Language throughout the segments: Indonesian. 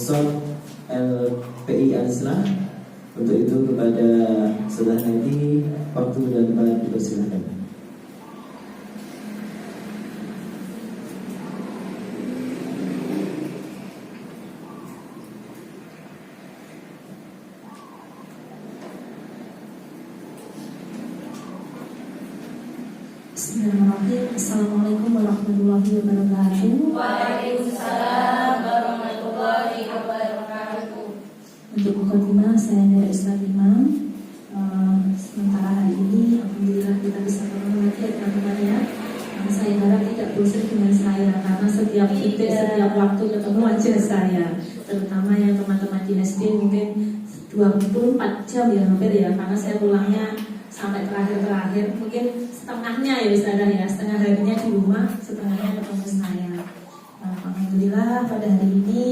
workshop LPI Al-Islah. Untuk itu kepada Saudara Hadi, waktu dan tempat dipersilakan. Bismillahirrahmanirrahim. Assalamualaikum warahmatullahi wabarakatuh. Waalaikumsalam warahmatullahi wabarakatuh. Untuk mukadimah saya dari Ustaz Imam. Sementara hari ini alhamdulillah kita bisa ketemu lagi ya teman-teman ya. Saya harap tidak bosan dengan saya karena setiap titik, setiap waktu ketemu aja saya. Terutama yang teman-teman di SD mungkin 24 jam ya hampir ya, karena saya pulangnya sampai terakhir mungkin setengahnya ya Ustazah ya, setengah harinya di rumah, setengahnya ketemu saya. Alhamdulillah pada hari ini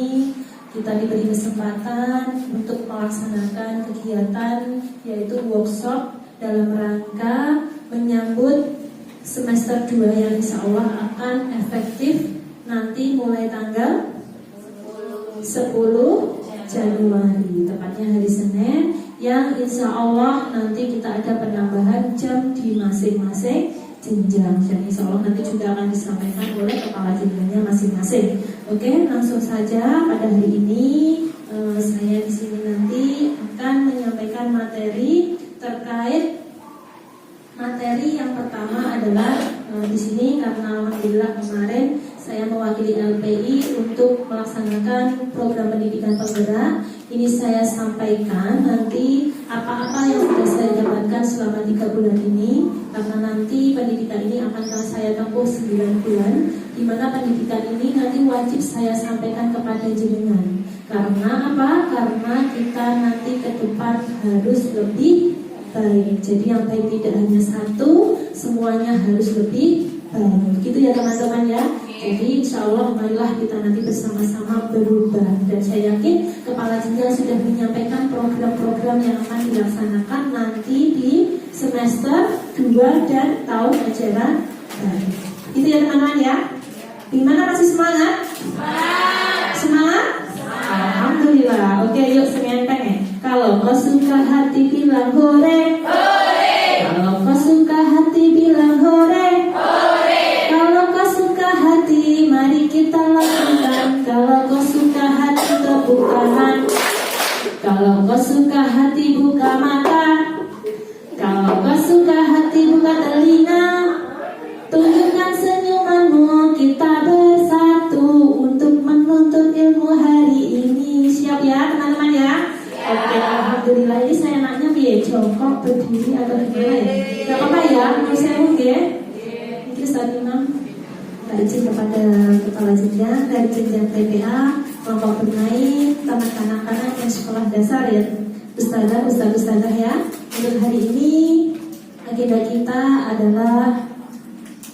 kita diberi kesempatan untuk melaksanakan kegiatan yaitu workshop dalam rangka menyambut semester 2 yang insya Allah akan efektif nanti mulai tanggal 10 Januari, tepatnya hari Senin, yang insya Allah nanti kita ada penambahan jam di masing-masing jenjang, dan insya Allah nanti juga akan disampaikan oleh kepala jenjangnya masing-masing. Oke, langsung saja pada hari ini saya di sini nanti akan menyampaikan materi terkait materi yang pertama adalah di sini karena alhamdulillah kemarin saya mewakili LPI untuk melaksanakan program pendidikan penggerak. Ini saya sampaikan nanti apa-apa yang sudah saya dapatkan selama 3 bulan ini, karena nanti pendidikan ini akan saya tempuh 9 bulan, di mana pendidikan ini nanti wajib saya sampaikan kepada jenengan. Karena apa? Karena kita nanti ke depan harus lebih baik. Jadi yang baik tidak hanya satu, semuanya harus lebih baik. Gitu ya teman-teman ya. Jadi insya Allah marilah kita nanti bersama-sama berubah. Dan saya yakin kepala jenjang sudah menyampaikan program-program yang akan dilaksanakan nanti di semester 2 dan tahun ajaran baru. Gitu ya teman-teman ya. Gimana, masih semangat? Semangat? Alhamdulillah. Oke, yuk semuanya pengen. Kalau kau suka hati bilang hore. Kalau kau suka hati bilang hore. Kalau kau suka hati mari kita lakukan. Kalau kau suka hati tepuk tangan. Kalau kau suka hati buka mata. Kalau kau suka hati buka telinga. Tunjukkan senyumanmu, kita bersatu untuk menuntut ilmu hari ini. Siap ya teman-teman ya? Oke, alhamdulillah. Ini saya nanya biar jongkok, berdiri atau gimana ya? Gak apa-apa ya, mau saya mungkin. Ini Ustaz Imam tak izin kepada kepala jenjang dari jenjang TPA, kelompok bermain, taman kanak-kanak dan sekolah dasar ya, ustazah ya. Untuk hari ini agenda kita adalah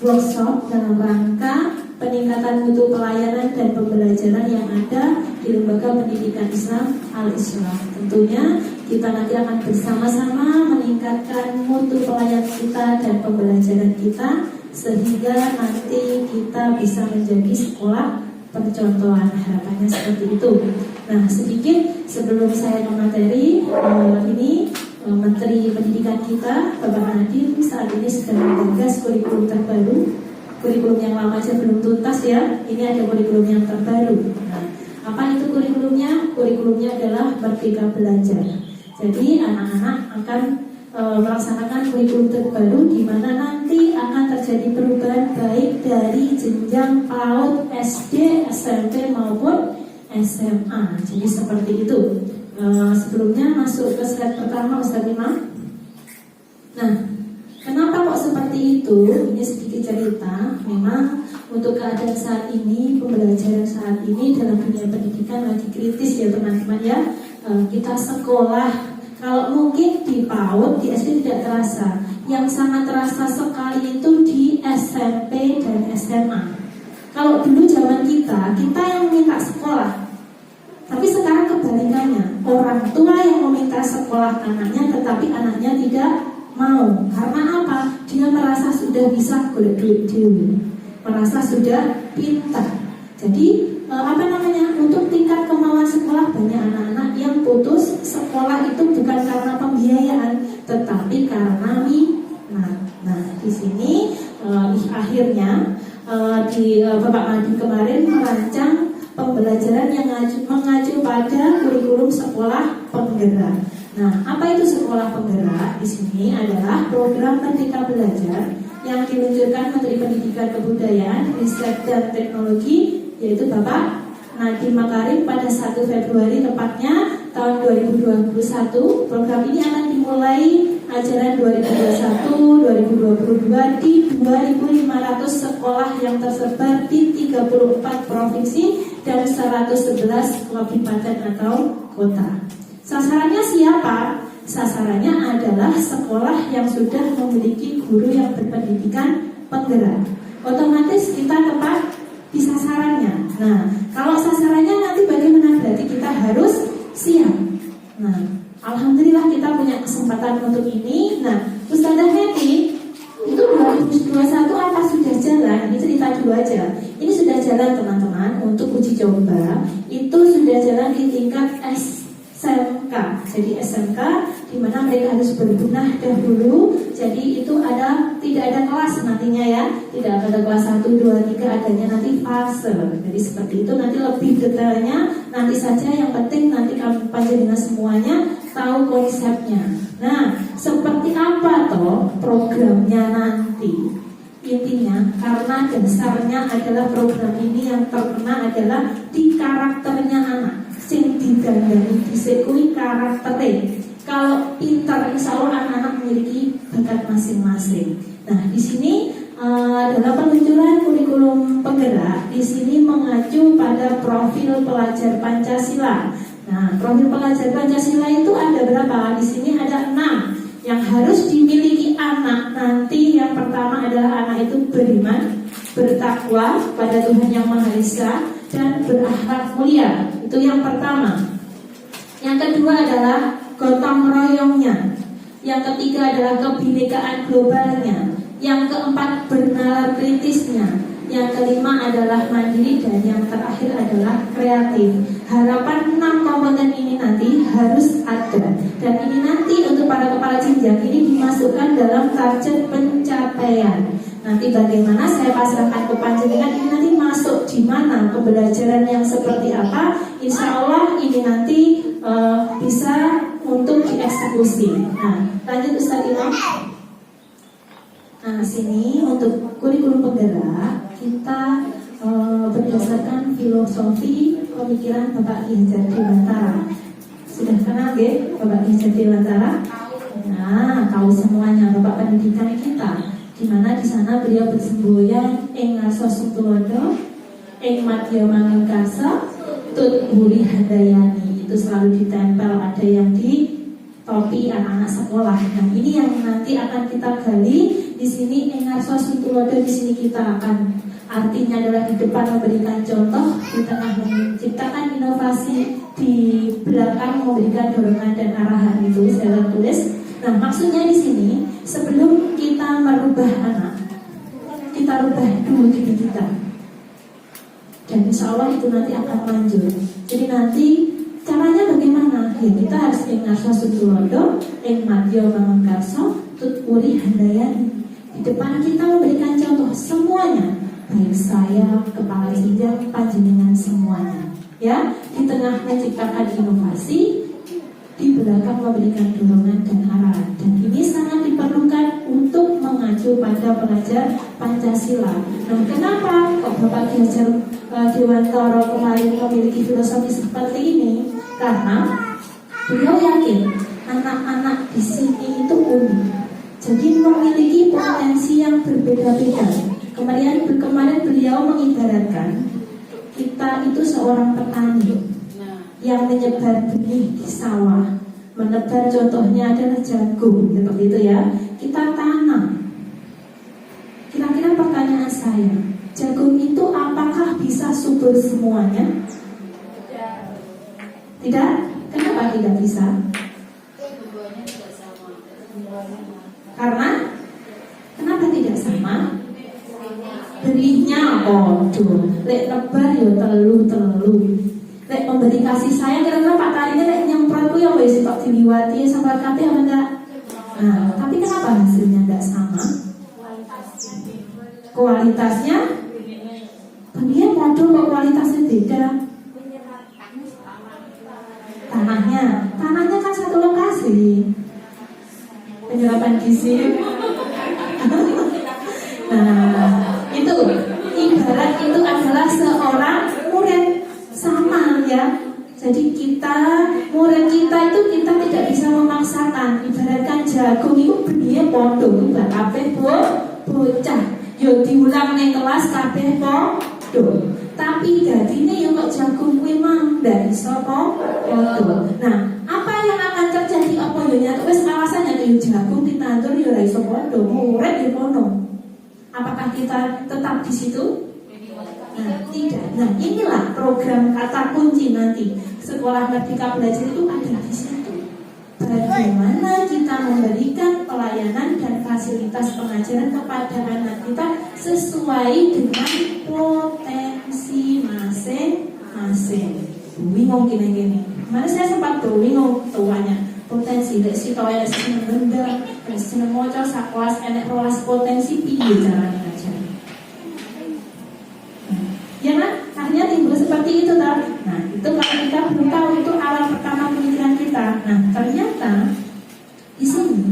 workshop dalam rangka peningkatan mutu pelayanan dan pembelajaran yang ada di Lembaga Pendidikan Islam Al-Islah. Tentunya kita nanti akan bersama-sama meningkatkan mutu pelayanan kita dan pembelajaran kita sehingga nanti kita bisa menjadi sekolah percontohan, harapannya seperti itu. Nah, sedikit sebelum saya ke materi, ini Menteri Pendidikan kita, Bapak Nadiem, saat ini sedang menggagas kurikulum terbaru. Kurikulum yang lama aja belum tuntas ya, ini ada kurikulum yang terbaru. Nah, apa itu kurikulumnya? Kurikulumnya adalah Merdeka Belajar. Jadi anak-anak akan melaksanakan kurikulum terbaru di mana nanti akan terjadi perubahan baik dari jenjang PAUD, SD, SMP maupun SMA. Jadi seperti itu. Sebelumnya masuk ke slide pertama Ustaz Imam. Nah, kenapa kok seperti itu? Ini sedikit cerita. Memang untuk keadaan saat ini, pembelajaran saat ini dalam dunia pendidikan lagi kritis ya teman-teman ya. Kita sekolah, kalau mungkin di PAUD, di SD tidak terasa. Yang sangat terasa sekali itu di SMP dan SMA. Kalau dulu zaman kita yang minta sekolah. Tapi sekarang kebalikannya, orang tua yang meminta sekolah anaknya, tetapi anaknya tidak mau. Karena apa? Dia merasa sudah bisa golek duit dewe, merasa sudah pintar. Jadi untuk tingkat kemauan sekolah, banyak anak-anak yang putus sekolah itu bukan karena pembiayaan, tetapi karena minat. Nah, di sini akhirnya Bapak Madi kemarin merancang pembelajaran yang mengacu pada kurikulum sekolah penggerak. Nah, apa itu sekolah penggerak? Di sini adalah program Merdeka Belajar yang diluncurkan Menteri Pendidikan Kebudayaan, Riset dan Teknologi, yaitu Bapak Nadiem Makarim pada 1 Februari tepatnya tahun 2021. Program ini akan dimulai ajaran 2021-2022 di 2.500 sekolah yang tersebar di 34 provinsi dan 111 kabupaten atau kota. Sasarannya siapa? Sasarannya adalah sekolah yang sudah memiliki guru yang berpendidikan penggerak. Otomatis kita tepat di sasarannya. Nah, kalau sasarannya nanti bagaimana? Berarti kita harus siap. Nah, alhamdulillah kita punya kesempatan untuk ini. Nah, Ustazah Heti itu 2021 apa sudah jalan? Ini cerita dulu aja. Ini sudah jalan teman-teman untuk uji coba. Itu sudah jalan di tingkat SMK. Jadi SMK di mana mereka harus berbenah dahulu. Jadi itu tidak ada kelas nantinya ya. Tidak ada kelas 1, 2, 3, adanya nanti fase. Jadi seperti itu, nanti lebih detailnya nanti saja, yang penting nanti kami panjenengan semuanya tahu konsepnya. Nah, seperti apa toh programnya nanti? Intinya karena dasarnya adalah program ini yang terkena adalah di karakternya anak. Sing didandani disekui karakternya. Kalau pintar, insya Allah anak-anak memiliki bakat masing-masing. Nah, di sini dalam peluncuran kurikulum penggerak, di sini mengacu pada profil pelajar Pancasila. Nah, profil pelajar Pancasila itu ada berapa? Di sini ada 6 yang harus dimiliki anak nanti. Yang pertama adalah anak itu beriman, bertakwa pada Tuhan Yang Maha Esa, dan berakhlak mulia. Itu yang pertama. Yang kedua adalah gotong royongnya. Yang ketiga adalah kebinekaan globalnya. Yang keempat bernalar kritisnya. Yang kelima adalah mandiri, dan yang terakhir adalah kreatif. Harapan 6 komponen ini nanti harus ada. Dan ini nanti untuk para kepala jenjang ini dimasukkan dalam target pencapaian. Nanti bagaimana saya pasrahkan ke panjenengan, ini nanti masuk di mana, pembelajaran yang seperti apa. Insya Allah ini nanti bisa untuk dieksekusi. Nah, lanjut Ustaz Imam. Nah, sini untuk kurikulum penggerak kita berdasarkan filosofi pemikiran Bapak Ki Hajar Dewantara. Sudah kenal ya Bapak Ki Hajar Dewantara? Nah, tahu semuanya Bapak pendidikan kita. Di mana di sana beliau bersemboyan ing ngarsa Tulodo, ing madya mangkasa, tut buri handayani. Itu selalu ditempel, ada yang di topi anak-anak sekolah. Nah, ini yang nanti akan kita gali. Di sini engarso Tulodo, di sini kita akan, artinya adalah di depan memberikan contoh, di tengah menciptakan inovasi, di belakang memberikan dorongan dan arahan. Itu saya tulis. Nah, maksudnya di sini sebelum kita merubah anak, kita rubah dulu diri kita. Dan insya Allah itu nanti akan lanjut. Jadi nanti caranya bagaimana? Ya, kita harus engarso Tulodo, ing madya mangkasa, tut buri handayani. Di depan kita memberikan contoh semuanya, baik saya, kepala jenjang, panjenengan semuanya. Ya, di tengah menciptakan inovasi, di belakang memberikan dorongan dan arahan. Dan ini sangat diperlukan untuk mengacu pada pelajar Pancasila. Nah, kenapa kok Bapak Ki Hajar Dewantara kemarin memiliki filosofi seperti ini? Karena beliau yakin anak-anak di sini itu unik. Jadi memiliki potensi yang berbeda-beda. Kemarin beliau mengibaratkan kita itu seorang petani yang menyebar benih di sawah. Menebar contohnya adalah jagung, seperti itu ya. Kita tanam. Kira-kira pertanyaan saya, jagung itu apakah bisa subur semuanya? Tidak? Kenapa tidak bisa? Karena kenapa tidak sama? berinya podo, lek nebar yo telu. Lek memberi kasih sayang kira-kira Pak Tarinya lek nyemprotku ya wis kok diliwati sampai kabeh apa enggak? Nah, tapi kenapa hasilnya enggak sama? Kualitasnya benih podo kok kualitasnya beda. Tanahnya kan satu lokasi. Penyerapan gizi. Nah, itu ibarat itu adalah seorang murid sama ya. Jadi murid kita itu kita tidak bisa memaksakan. Ibaratkan jagung itu benihnya podo, mbak kabeh bocah. Yo diulang ning kelas kabeh podo. Tapi dadine yo kok jagung kuwi mang ndak iso podo. Nah, apa yang akan terjadi apa yo nyatu wis alasannya yo jagung ditandur yo ora iso podo, murid yo kono. Apakah kita tetap di situ? Nah, tidak. Nah, inilah program kata kunci nanti. Sekolah Merdeka Belajar itu ada di situ. Bagaimana kita memberikan pelayanan dan fasilitas pengajaran kepada anak kita sesuai dengan potensi masing-masing. Bingung gini. Mana saya sempat bingung tuanya. Potensi lek sitoe lek seneng benda, lek seneng maca sak kelas enek rolas potensi piye carane ngajar. Ya kan? Akhirnya timbul seperti itu toh. Nah, itu kalau kita belum tahu itu awal pertama pemikiran kita. Nah, ternyata di sini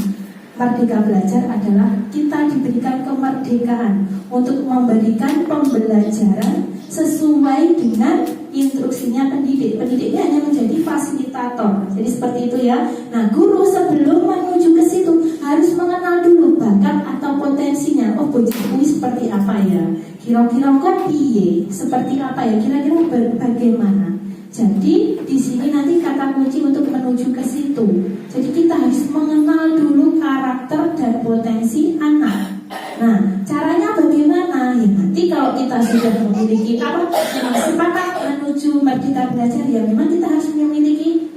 Merdeka Belajar adalah kita diberikan kemerdekaan untuk memberikan pembelajaran sesuai dengan instruksinya pendidik. Pendidiknya hanya menjadi fasilitator. Jadi seperti itu ya. Nah, guru sebelum menuju ke situ harus mengenal dulu bakat atau potensinya. Oh, bocah ini seperti apa ya? Kira-kira kok piye? Seperti apa ya? Kira-kira bagaimana? Jadi di sini nanti kata kunci untuk menuju ke situ. Jadi kita harus mengenal dulu karakter dan potensi anak. Nah, caranya bagaimana? Ya nanti kalau kita sudah memiliki sepakat menuju Merdeka Belajar, ya memang kita harus memiliki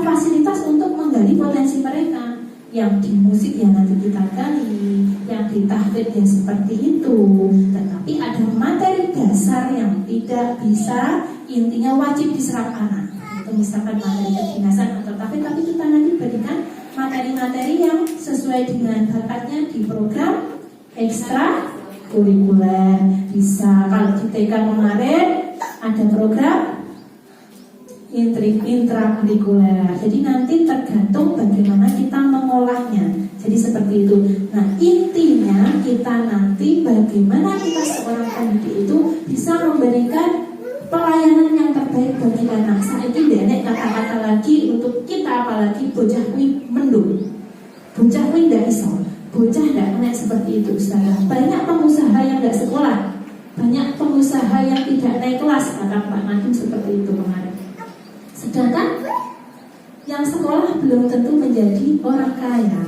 fasilitas untuk menggali potensi mereka. Yang di musik ya nanti kita gali, yang di tahfidz ya seperti itu. Tetapi ada materi dasar yang tidak bisa, intinya wajib diserap anak. Itu misalkan materi kedinasan atau tahfidz, tapi kita nanti berikan materi-materi yang sesuai dengan bakatnya di program ekstra kurikuler. Bisa kalau di TK kemarin ada program intrakurikuler. Jadi nanti tergantung bagaimana kita mengolahnya. Jadi seperti itu. Nah, intinya kita nanti bagaimana kita seorang pendidik itu bisa memberikan pelayanan yang terbaik bagi anak. Saat ini nenek kata-kata lagi untuk kita, apalagi bocah kuwi mendung. Bocah kuwi ndak iso. Bocah ndak enak seperti itu, Ustazah. Banyak pengusaha yang ndak sekolah, banyak pengusaha yang tidak naik kelas, kata Pak Nadim seperti itu kemarin. Sedangkan yang sekolah belum tentu menjadi orang kaya.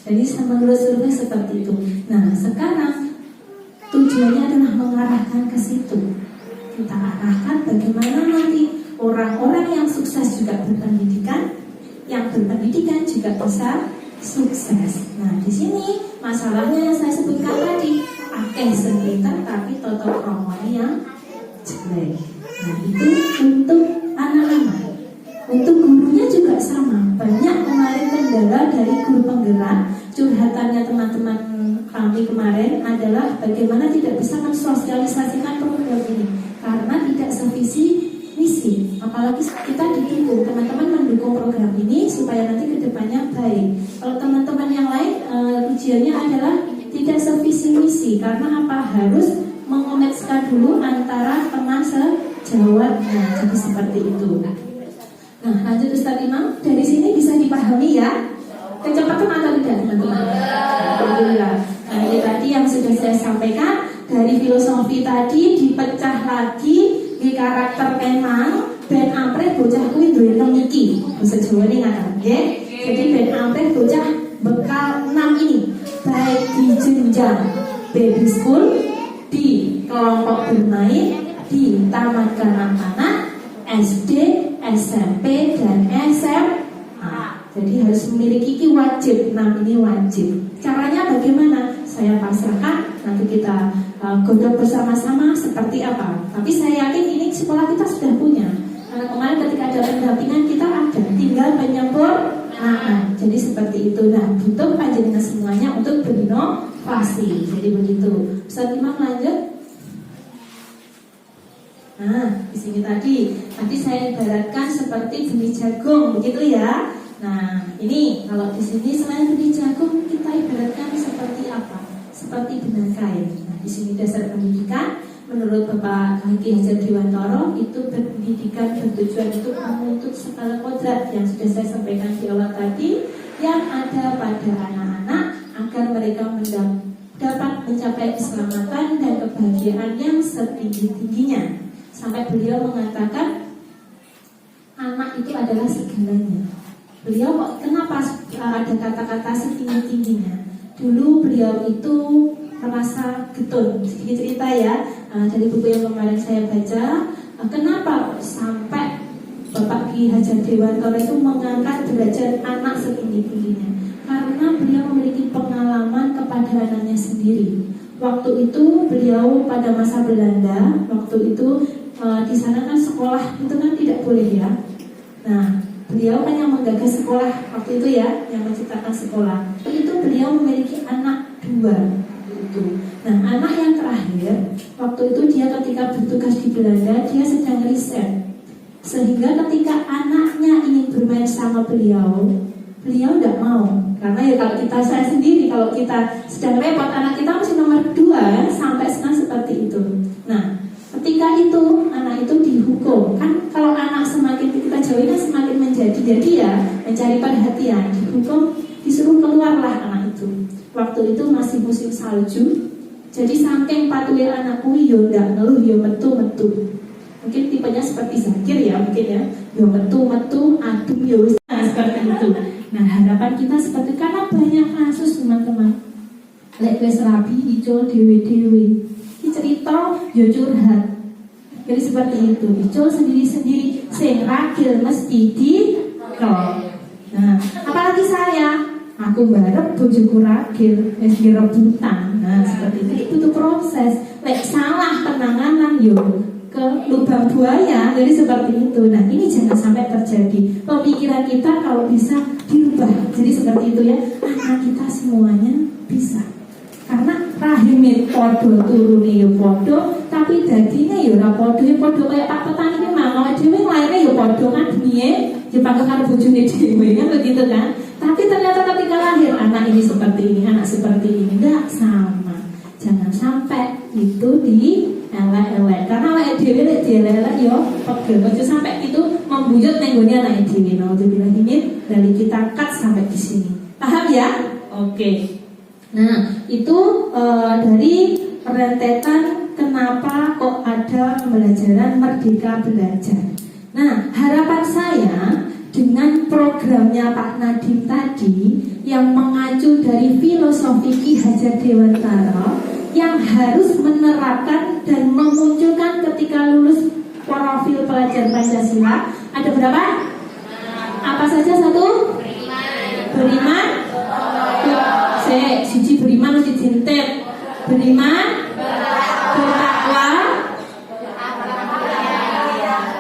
Jadi menurut survei seperti itu. Nah, sekarang tujuannya adalah mengarahkan ke situ. Kita arahkan bagaimana nanti orang-orang yang sukses juga berpendidikan, yang berpendidikan juga bisa sukses. Nah, di sini masalahnya yang saya sebutkan tadi, akeh sekitar tapi toto kromone yang jelek. Nah, itu untuk anak-anak. Untuk gurunya juga sama. Banyak kemarin kendala dari guru penggerak. Curhatannya teman-teman kami kemarin adalah bagaimana tidak bisa mensosialisasikan program ini karena tidak sevisi misi. Apalagi kita didukung, teman-teman mendukung program ini supaya nanti kedepannya baik. Kalau teman-teman yang lain ujiannya adalah tidak sevisi misi karena apa? Harus mengomentasikan dulu antara pernah sejawat. Nah, jadi seperti itu. Nah, lanjut Ustaz Imam, dari sini bisa dipahami ya kecepatan atau tidak teman-teman? Alhamdulillah. Nah, ini tadi yang sudah saya sampaikan dari filosofi tadi dipecah lagi di karakter memang ben ampreh bocah kuwi duwe enem iki. Basa Jawa ini ngaten nggih. Jadi ben ampreh bocah bekal 6 ini baik di jenjang baby school, di kelompok bermain, di taman kanak-kanak, SD, SMP dan SMA. Jadi harus memiliki wajib. 6 ini wajib. Caranya bagaimana? Saya pasrahkan, nanti kita godok bersama-sama seperti apa. Tapi saya yakin ini sekolah kita sudah punya. Karena kemarin ketika ada pendampingan kita ada, tinggal penyempurnaan. Jadi seperti itu. Nah, butuh panjenengan semuanya untuk berinovasi. Jadi begitu. Ustaz Imam lanjut. Nah, di sini tadi saya ibaratkan seperti benih jagung, begitu ya. Nah, ini kalau di sini selain benih jagung kita ibaratkan seperti apa? Seperti benang kain. Nah, di sini dasar pendidikan menurut Bapak Haki Hajar Dewantoro itu pendidikan bertujuan untuk menuntut skala kodrat yang sudah saya sampaikan di awal tadi yang ada pada anak-anak agar mereka dapat mencapai keselamatan dan kebahagiaan yang setinggi-tingginya. Sampai beliau mengatakan anak itu adalah segalanya. Beliau kenapa ada kata-kata setinggi-tingginya? Dulu beliau itu merasa getun. Sedikit cerita ya, dari buku yang kemarin saya baca. Kenapa sampai Bapak Ki Hajar Dewantoro itu mengangkat derajat anak setinggi-tingginya? Karena beliau memiliki pengalaman kepada anaknya sendiri. Waktu itu beliau pada masa Belanda, waktu itu di sana kan sekolah itu kan tidak boleh ya. Nah, beliau kan yang menggagas sekolah waktu itu ya, yang menciptakan sekolah. Itu beliau memiliki anak 2 itu. Nah, anak yang terakhir waktu itu dia ketika bertugas di Belanda dia sedang riset. Sehingga ketika anaknya ingin bermain sama beliau tidak mau. Karena ya kalau saya sendiri kalau kita sedang repot anak kita mesti nomor 2 sampai sekarang seperti itu. Nah, ketika itu anak itu dihukum. Kan kalau anak semakin kita jauhi kan semakin menjadi ya mencari perhatian. Dihukum, disuruh keluarlah anak itu. Waktu itu masih musim salju. Jadi saking patuhnya anakku yo ndak ngeluh yo metu-metu. Mungkin tipenya seperti Zakir ya mungkin ya. Yo metu-metu adem yo seperti itu. Nah, harapan kita seperti karena banyak kasus teman-teman. Lek wis rabi icul dewe-dewe. Iki cerita yo curhat. Jadi seperti itu, icul sendiri-sendiri sing ragil mesti dikel. Nah, apalagi saya, aku barep bojoku ragil wis direbutan. Nah, seperti itu butuh proses. Lek salah penanganan yo ke lubang buaya, jadi seperti itu. Nah, ini jangan sampai terjadi. Pemikiran kita kalau bisa dirubah. Jadi seperti itu ya. Anak kita semuanya bisa. Karena rahimnya podo turune ya podo, tapi dagingnya ya ora podo. Ya podo kayak Pak Petani ki mang awake dhewe lairnya ya podo kan dunie, dipanggil karo bojone dhewe kan begitu kan. Tapi ternyata ketika lahir anak ini seperti ini, anak seperti ini enggak sama. Jangan sampai itu elek-elek. Karena awake dhewe lek dielek yo pegel. Aja sampai itu membuyut ning gone anake dhewe. Naudzubillah ini dari kita cut sampai di sini. Paham ya? Oke. Nah, itu dari rentetan kenapa kok ada pembelajaran Merdeka Belajar. Nah, harapan saya dengan programnya Pak Nadiem tadi yang mengacu dari filosofi Ki Hajar Dewantara yang harus menerapkan dan memunculkan ketika lulus profil pelajar Pancasila ada berapa? Apa saja satu? Beriman, siji beriman mesti dintet. Beriman, bertakwa,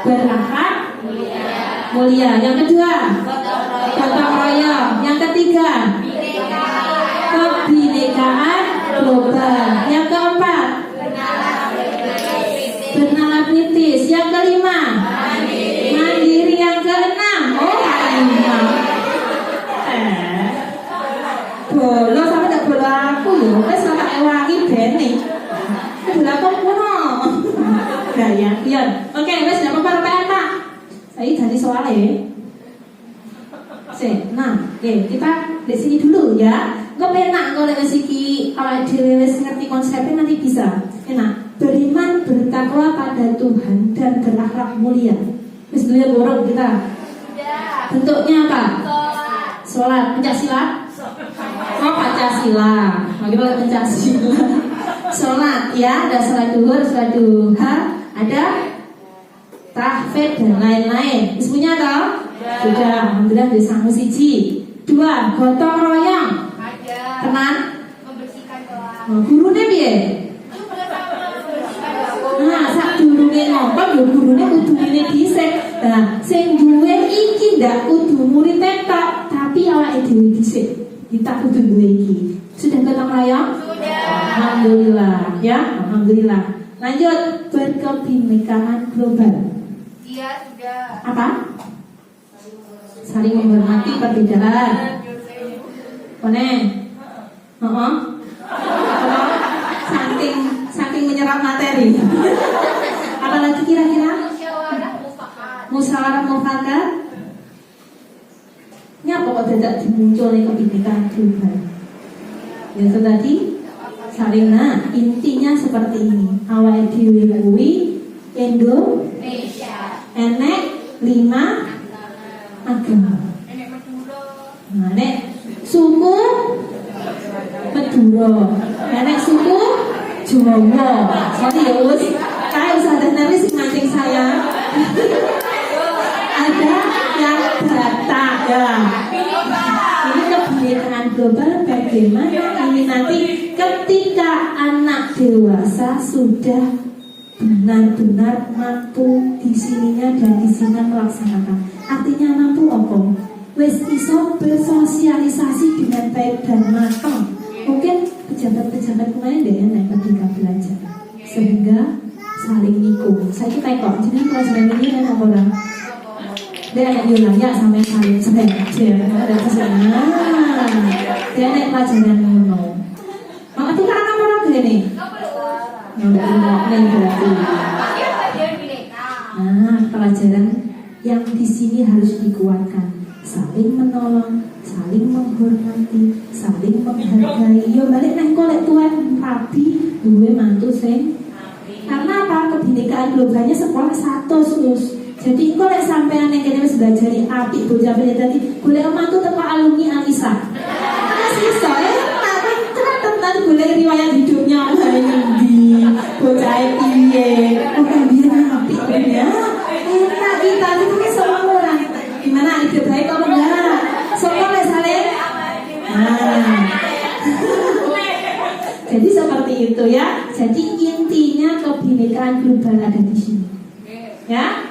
berakhlak mulia. Yang kedua, gotong royong. Yang ketiga, kebinekaan global. Yang keempat, bernalar kritis. Yang kelima, mandiri. Yang keenam, bolo sama tak bolo aku loh, wes sama ewangi bene. Bolo aku kuno. Nah ya. Oke, wes dapat apa Pak? Saya ganti soalnya. Nah, oke, kita di sini dulu ya. Gue penak kalau iki awake dhewe wis ngerti konsepnya nanti bisa. Enak. Beriman bertakwa pada Tuhan dan berakhlak mulia. Wis dulu ya borong kita. Bentuknya apa? Sholat. Pencaksilat. Pancasila. Kita Pancasila. Sholat ya, ada sholat duhur, sholat duha, ada tahfidz dan lain-lain. Ismunya toh? Sudah, alhamdulillah bisa musiji. 2, gotong royong. Teman? Membersihkan kelas. Gurunya piye? Nah, sing duwe iki ndak kudu murid TK, tapi awake dhewe dhisik. Kita kudu duwe iki. Sudah gotong royong? Sudah. Alhamdulillah, ya. Alhamdulillah. Lanjut, berkebinekaan global. Iya, sudah. Apa? Saling menghormati perbedaan. Kone? Heeh. Saking menyerap materi. Apalagi kira-kira? Musyawarah mufakat. Musyawarah mufakat. Nyapa kok tidak dimunculkan kebinekaan global? Ya itu tadi saling. Nah, intinya seperti ini. Awake dhewe kuwi Indonesia. enek 5 agama. Nenek Madura. Nah, nek suku Madura, enek suku Jawa. Sorry ya Us, kayak usah ada sing mancing saya. Ada yang Batak ya. Ini kebinekaan global bagaimana ini nanti ketika anak dewasa sudah benar-benar mampu di sininya dan di sini melaksanakan. Artinya mampu apa? Wes iso bersosialisasi dengan baik dan matang. Mungkin pejabat-pejabat kemarin deh naik ketika belajar sehingga saling nikung. Saya kita kok jadi pelajaran ini kan apa orang? Dia anak yulang ya sampai saling sedang ada kesana. Dia naik pelajaran ngono. Maka tuh karena orang gini. Nggak nih berarti. Nah, pelajaran yang di sini harus dikuatkan. Saling menolong, saling menghormati, saling menghargai. Yo balik nang kolek tuan rapi, duwe mantu sing. Karena apa? Kebinekaan globalnya sekolah 100. Jadi kolek sampean yang kene wis belajar apik bocah beli tadi, golek mantu teko alumni Alisa. Masih iso tenan golek riwayat hidupnya di bocah piye. Orang dia apik ya. Kita itu semua orang. Gimana hidup baik apa enggak? Soalnya saling. Nah. Jadi seperti itu ya. Jadi intinya kebinekaan global ada di sini. Ya.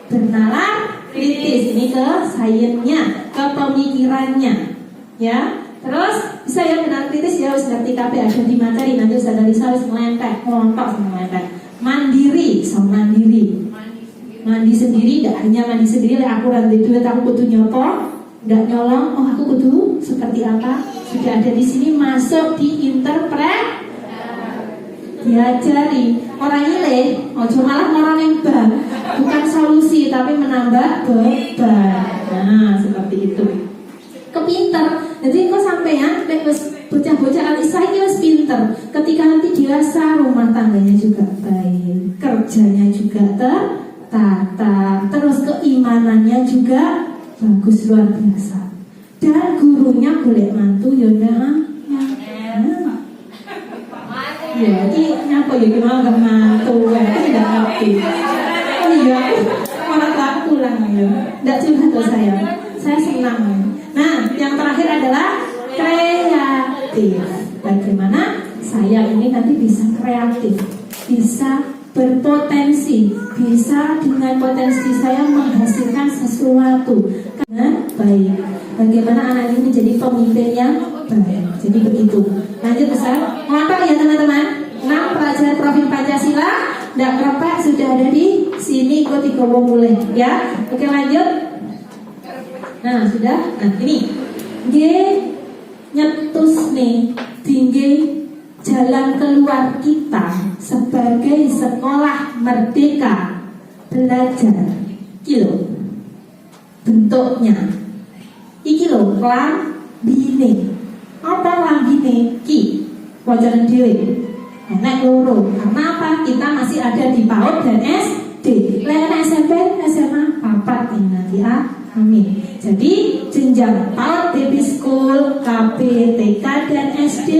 Bernalar kritis ini ke sainsnya, ke pemikirannya. Ya. Terus bisa ya benar kritis ya harus ngerti KB ada di materi nanti sudah dari saya harus melentek, ngelontok sama melentek. Mandiri, sama mandiri. Mandi sendiri, tidak hanya mandi sendiri. Aku nanti duit aku kudu nyopo, tidak nyolong. Oh aku kudu seperti apa? Sudah ada di sini masuk diinterpret, diajari. Orang ini, ojo malah orang yang bang, bukan solusi tapi menambah beban. Nah seperti itu. Kepinter. Jadi kok sampean bocah-bocah Alisa ini harus pinter. Ketika nanti dewasa rumah tangganya juga baik, kerjanya juga tertata, terus keimanannya juga bagus luar biasa. Dan gurunya boleh mantu yaudah. Ya, ini apa ya gimana nggak mantu ya? Tidak ngerti. Oh iya, orang tak pulang ya. Tidak curhat tuh saya senang. Nah, yang terakhir adalah kreatif. Bagaimana saya ini nanti bisa kreatif, bisa berpotensi, bisa dengan potensi saya menghasilkan sesuatu dengan baik. Bagaimana anak ini menjadi pemimpin yang baik. Jadi begitu. Lanjut besar. Ngapa ya teman-teman? 6 pelajaran profil Pancasila. Nggak kerepek sudah ada di sini. Ikut mulai ya. Oke lanjut. Nah sudah. Nah ini G nyetus nih tinggi jalan keluar kita sebagai sekolah merdeka belajar. Kilo bentuknya iki lho lambine. Apa lambine? Ki wajaran dhewe enek loro. Karena apa? Kita masih ada di PAUD dan SD. Lain SMP, SMA, papat ini nanti amin. Jadi jenjang PAUD, baby school, KB, TK dan SD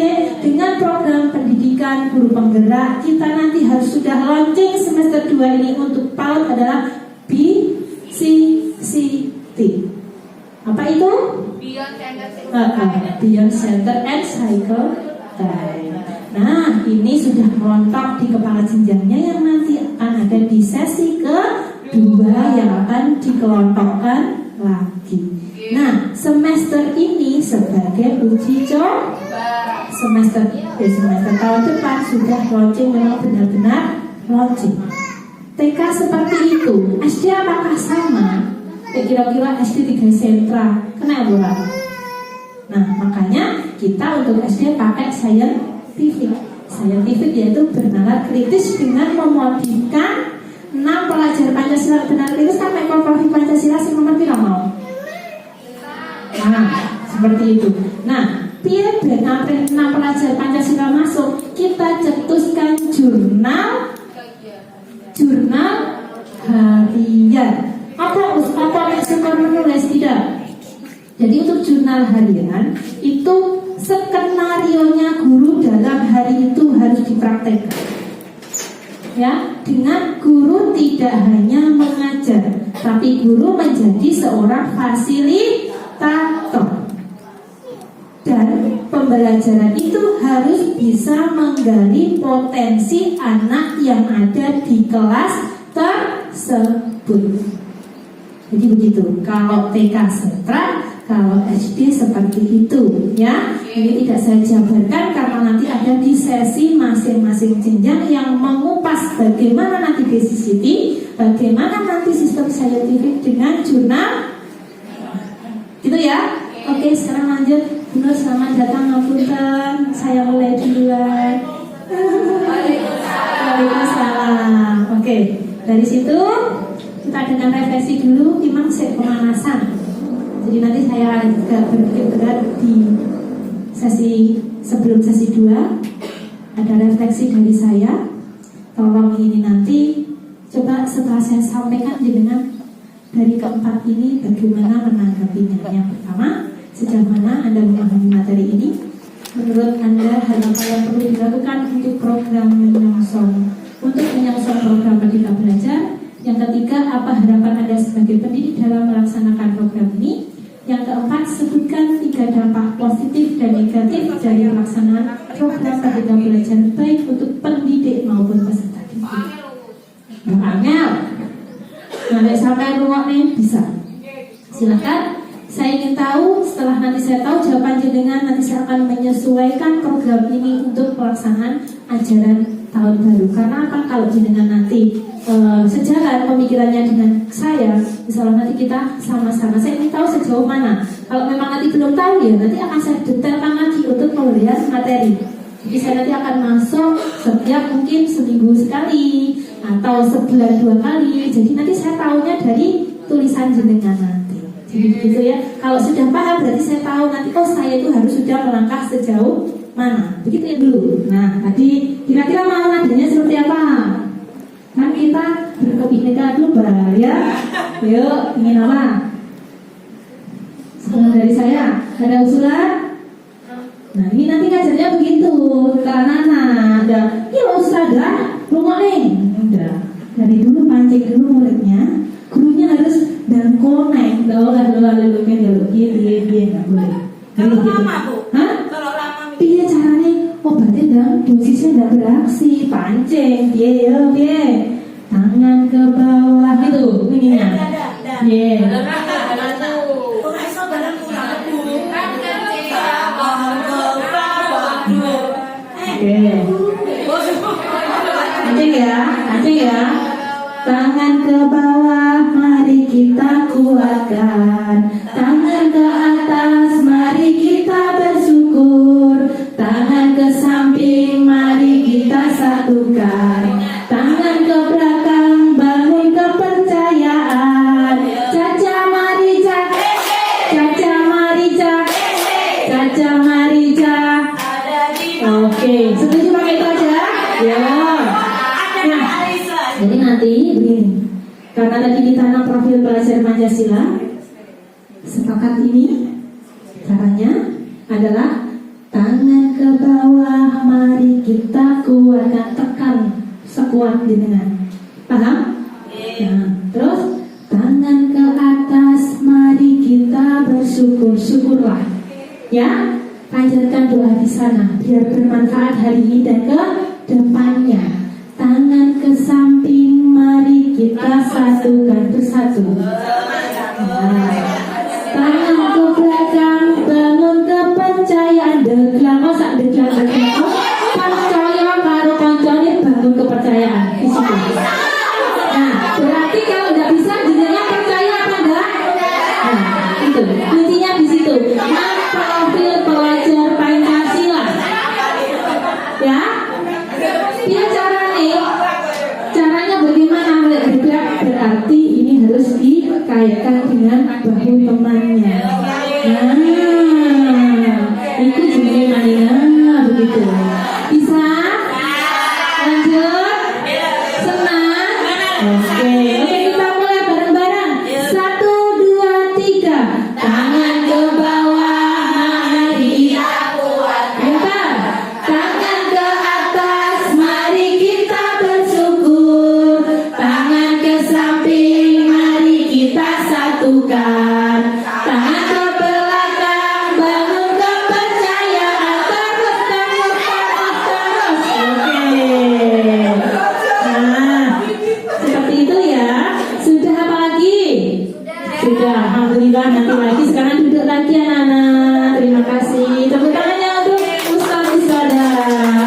dengan program pendidikan guru penggerak kita nanti harus sudah launching semester 2 ini untuk PAUD adalah BCCT. Apa itu? Beyond Center and Cycle Time. Nah, ini sudah merontok di kepala jenjangnya yang nanti akan ada di sesi ke dua yang akan dikelompokkan lagi. Nah, semester ini sebagai uji coba. Semester tahun depan sudah launching, memang benar-benar launching. TK seperti itu. SD apakah sama? Kira-kira SD 3 sentra. Kena bukan? Nah, makanya kita untuk SD pakai scientific. Scientific yaitu bernalar kritis dengan memodifkan 6 pelajar Pancasila bernalar kritis sampai profil Pancasila sing nomor pira mau. Nah, seperti itu. Nah, piye ben 6 pelajar Pancasila masuk, kita cetuskan jurnal harian. Apa suka menulis? Tidak. Jadi untuk jurnal harian itu skenarionya guru dalam hari itu harus dipraktekkan. Ya, dengan guru tidak hanya mengajar, tapi guru menjadi seorang fasilitator. Dan pembelajaran itu harus bisa menggali potensi anak yang ada di kelas tersebut. Jadi begitu. Kalau TK sentra, kalau SD seperti itu, ya. Ini tidak saya jabarkan karena nanti ada di sesi masing-masing jenjang yang mengupas bagaimana nanti BCCT, bagaimana nanti sistem saintifik dengan jurnal, gitu ya. Oke, sekarang lanjut. Nur, selamat datang, ngapunten. Saya mulai duluan. Waalaikumsalam. Oke, dari situ kita dengan refleksi dulu, memang pemanasan. Jadi nanti saya agak berpikir berat di sesi sebelum sesi 2 ada refleksi dari saya. Tolong ini nanti coba setelah saya sampaikan dengan dari keempat ini bagaimana menanggapinya. Yang pertama, sejauh mana Anda memahami materi ini? Menurut Anda hal apa yang perlu dilakukan untuk program menyongsong program Merdeka Belajar? Yang ketiga, apa harapan Anda sebagai pendidik dalam melaksanakan program ini? Yang keempat, sebutkan 3 dampak positif dan negatif dari pelaksanaan program Merdeka Belajar baik untuk pendidik maupun peserta didik. Angel, nanti sampai ruang nih bisa. Silakan. Saya ingin tahu, setelah nanti saya tahu jawaban jenengan, nanti saya akan menyesuaikan program ini untuk pelaksanaan ajaran tahun baru. Karena apa? Kalau jenengan nanti sejalan pemikirannya dengan saya, misalnya nanti kita sama-sama. Saya ingin tahu sejauh mana. Kalau memang nanti belum tahu ya, nanti akan saya detailkan lagi untuk pemberian materi. Jadi saya nanti akan masuk setiap mungkin seminggu sekali atau sebulan 2 kali. Jadi nanti saya tahunya dari tulisan jenengan nanti. Jadi begitu ya. Kalau sudah paham berarti saya tahu nanti saya itu harus sudah melangkah sejauh mana. Begitu ya dulu. Nah, tadi kira-kira mau nadanya seperti apa? Kan kita berkebinekaan global ya. Yuk, ingin apa? Sekarang dari saya ada usulan? Nah, ini nanti ngajarnya begitu. Anak-anak ada, ya ustazah, rumah nih. Udah. Dari dulu pancing dulu muridnya. Gurunya harus dan connect, lalu dia nggak boleh. Kalau lama bu, Kalau lama, iya caranya. Berarti dan dosisnya nggak beraksi, pancing, dia, tangan ke bawah gitu, ininya. Pancing ya. Tangan ke bawah, mari kita kuatkan. Tangan ke atas, mari kita bersyukur. Tangan ke samping, mari kita satukan. Tangan ke belakang, bangun kepercayaan. Caca Marica, Caca Marica, Caca Marica. Oke, setuju pakai itu aja? Ya. Jadi nanti begini, karena tadi ditanam profil pelajar Pancasila, sepakat ini caranya adalah tangan ke bawah, mari kita kuatkan, tekan sekuat dengan, paham? Nah, terus tangan ke atas, mari kita bersyukur, syukurlah, ya. Panjatkan doa di sana biar bermanfaat hari ini dan ke depannya. Tangan ke samping, mari kita satukan bersatu. Tangan ke belakang, bangun kepercayaan. Deklang, oh sak deklang. Percaya karo koncone, bangun kepercayaan di situ. Nah, berarti kalau nggak bisa, jenengan percaya apa enggak? Nah, itu kuncinya di situ. Profil pelajar Pancasila. Ya, dia caranya bagaimana? Berarti ini harus dikaitkan dengan bahu temannya. Nah, itu jenis mainan begitu. Bisa? Lanjut? Senang? Oke, kita mulai bareng-bareng. 1, 2, 3. Tangan ke bawah, mari kita. Tangan ke atas, mari kita bersyukur. Tangan ke samping, mari kita satukan. Tangan ke belakang, bangun kepercayaan. Terus. Oke. Nah, seperti itu ya. Sudah apa lagi? Sudah. Alhamdulillah. Nanti lagi. Sekarang duduk lagi anak-anak. Terima kasih. Tepuk tangannya untuk Ustaz Isra.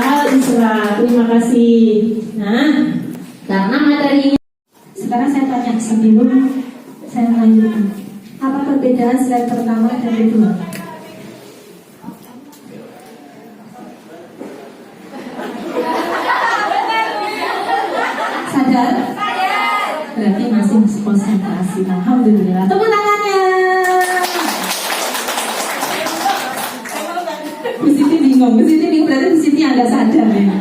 Al-Isra. Terima kasih. Nah, karena materinya. Sekarang saya tanya sebelum saya lanjutkan. Apa perbedaan slide pertama dan kedua? Sadar? Berarti masih konsentrasi. Alhamdulillah. Tepuk tangannya. Bu Siti bingung. Berarti Bu Siti Anda sadar ya?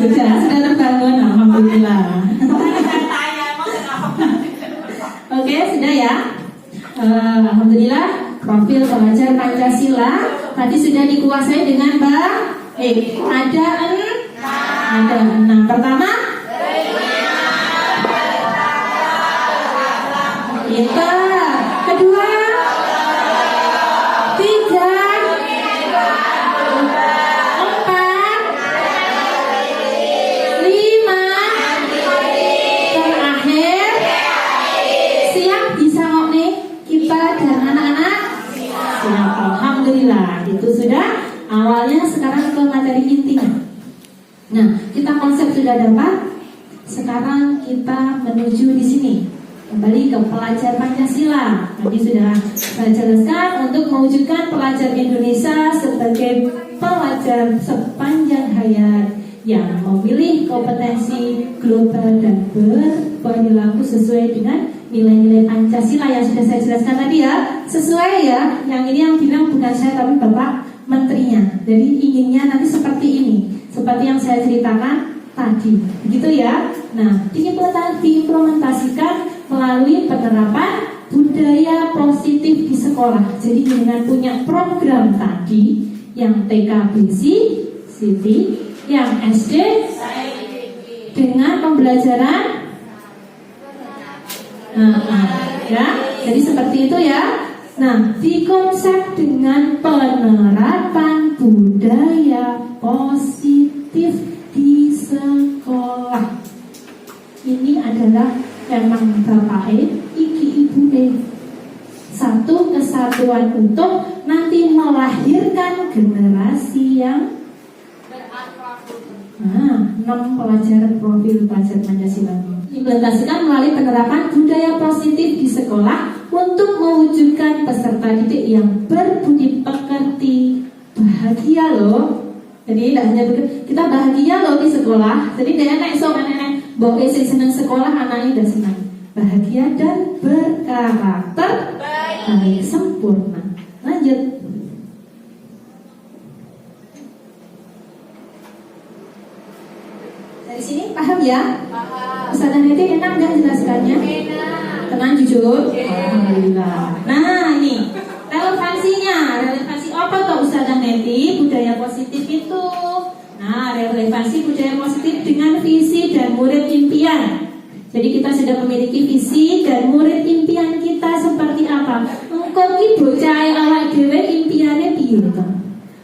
Sudah terbangun. Alhamdulillah. Oke, sudah ya. Alhamdulillah. Profil pelajar Pancasila tadi sudah dikuasai dengan baik. Ada 6. Pertama, kita. Kedua, 3, 4, 5. Terakhir, siap bisa kok nih kita dan anak-anak. Siap, alhamdulillah. Itu sudah awalnya. Sekarang ke materi intinya. Nah, kita konsep sudah dapat. Sekarang kita menuju di sini. Kembali ke pelajar Pancasila. Tadi sudah saya jelaskan untuk mewujudkan pelajar Indonesia sebagai pelajar sepanjang hayat yang memilih kompetensi global dan berperilaku sesuai dengan nilai-nilai Pancasila yang sudah saya jelaskan tadi ya. Sesuai ya. Yang ini yang bilang bukan saya tapi Bapak Menterinya. Jadi inginnya nanti seperti ini, seperti yang saya ceritakan tadi, begitu ya. Nah, diimplementasikan melalui penerapan budaya positif di sekolah. Jadi dengan punya program tadi, yang TKBC, Siti, yang SD, dengan pembelajaran, ya. Jadi seperti itu ya. Nah, dikonsep dengan penerapan budaya positif di sekolah. Ini adalah emang Bapak iki ibu satu kesatuan untuk nanti melahirkan generasi yang 6 pelajar profil pelajar Pancasila. Implementasikan melalui penerapan budaya positif di sekolah untuk mewujudkan peserta didik yang berbudi pekerti, bahagia loh. Jadi tidak hanya kita bahagia loh di sekolah. Jadi nenek bawa senang sekolah, anaknya udah senang, bahagia dan berkarakter baik, sempurna. Lanjut. Dari sini paham ya? Paham. Ustazah Neti enak nggak jelaskannya? Enak. Tenang, jujur. Yeah. Alhamdulillah. Nah ini relevansinya, relevansi apa tuh Ustazah Neti? Budaya positif itu. Nah, relevansi budaya positif dengan visi dan murid impian. Jadi kita sudah memiliki visi dan murid impian kita seperti apa? Engkau ki bocah awak dhewe impiane piye to?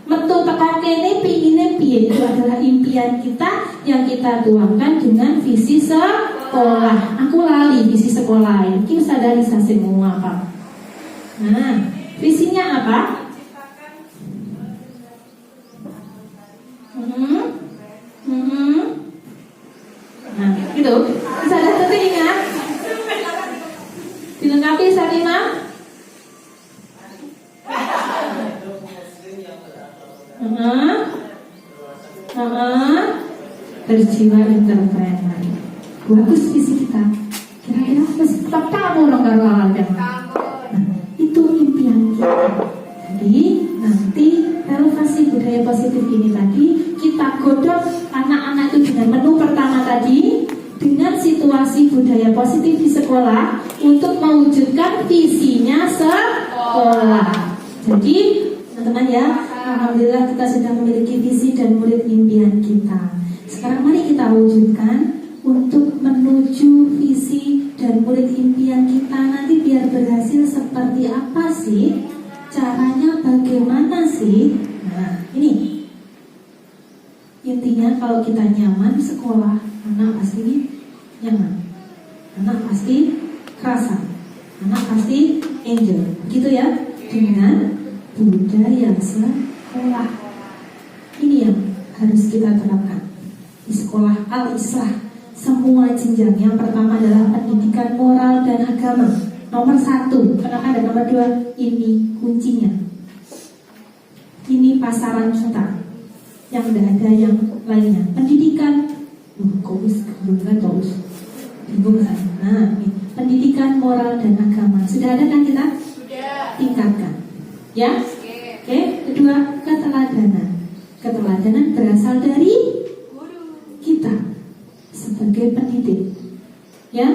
metu teko kene pingine piye. Itu adalah impian kita yang kita tuangkan dengan visi sekolah. Aku lali visi sekolah. Iki sadari semua apa? Nah, visinya apa? Nah, gitu. Bisa ada ingat? Dilengkapi Satimah? Berjiwa entrepreneur. Bagus visi kita. Kira-kira masih tetap kamu orang karo itu impian kita. Jadi nanti relevasi budaya positif ini tadi kita godok anak-anak itu dengan menu pertama tadi, dengan situasi budaya positif di sekolah untuk mewujudkan visinya sekolah. Jadi teman-teman ya, alhamdulillah kita sudah memiliki visi dan murid impian kita. Sekarang mari kita wujudkan untuk menuju visi dan murid impian kita nanti biar berhasil seperti apa sih? Caranya bagaimana sih? Nah, ini intinya kalau kita nyaman sekolah, anak pasti nyaman, anak pasti kerasa, anak pasti enjoy, gitu ya, dengan budaya sekolah. Ini yang harus kita terapkan di sekolah Al-Islah semua jenjang. Yang pertama adalah pendidikan moral dan agama. Nomor 1, kenapa ada nomor 2? Ini kuncinya. Ini pasaran kita. Yang tidak ada yang lainnya. Pendidikan, bingung saya. Nah, ini pendidikan moral dan agama. Sudah ada kan kita? Sudah. Tingkatkan. Ya? Oke. Kedua, keteladanan. Keteladanan berasal dari kita sebagai pendidik. Ya?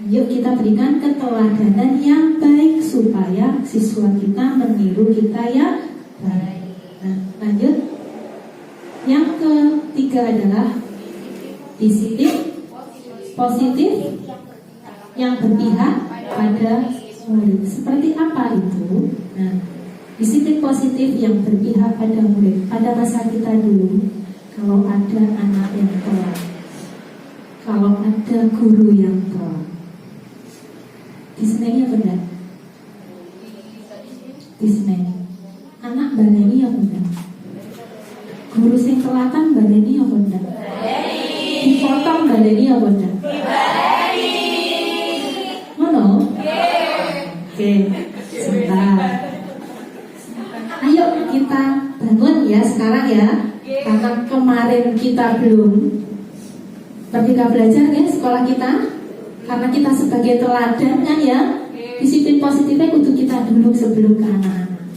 Yuk kita berikan keteladanan yang baik supaya siswa kita meniru kita ya baik. Nah, lanjut. Yang ketiga adalah disiplin positif yang berpihak pada murid. Seperti apa itu? Nah, disiplin positif yang berpihak pada murid. Pada masa kita dulu, kalau ada anak yang telat, kalau ada guru yang telat, disenengi apa enggak? Disenengi. Anak baleni apa enggak? Guru sing telatan baleni apa enggak? Dipotong baleni apa enggak? Ngono? Oke, sebentar. Ayo kita bangun ya sekarang ya. Karena kemarin kita belum merdeka belajar ya sekolah kita. Karena kita sebagai teladan kan ya, disiplin positifnya untuk kita dulu sebelum ke anak-anak.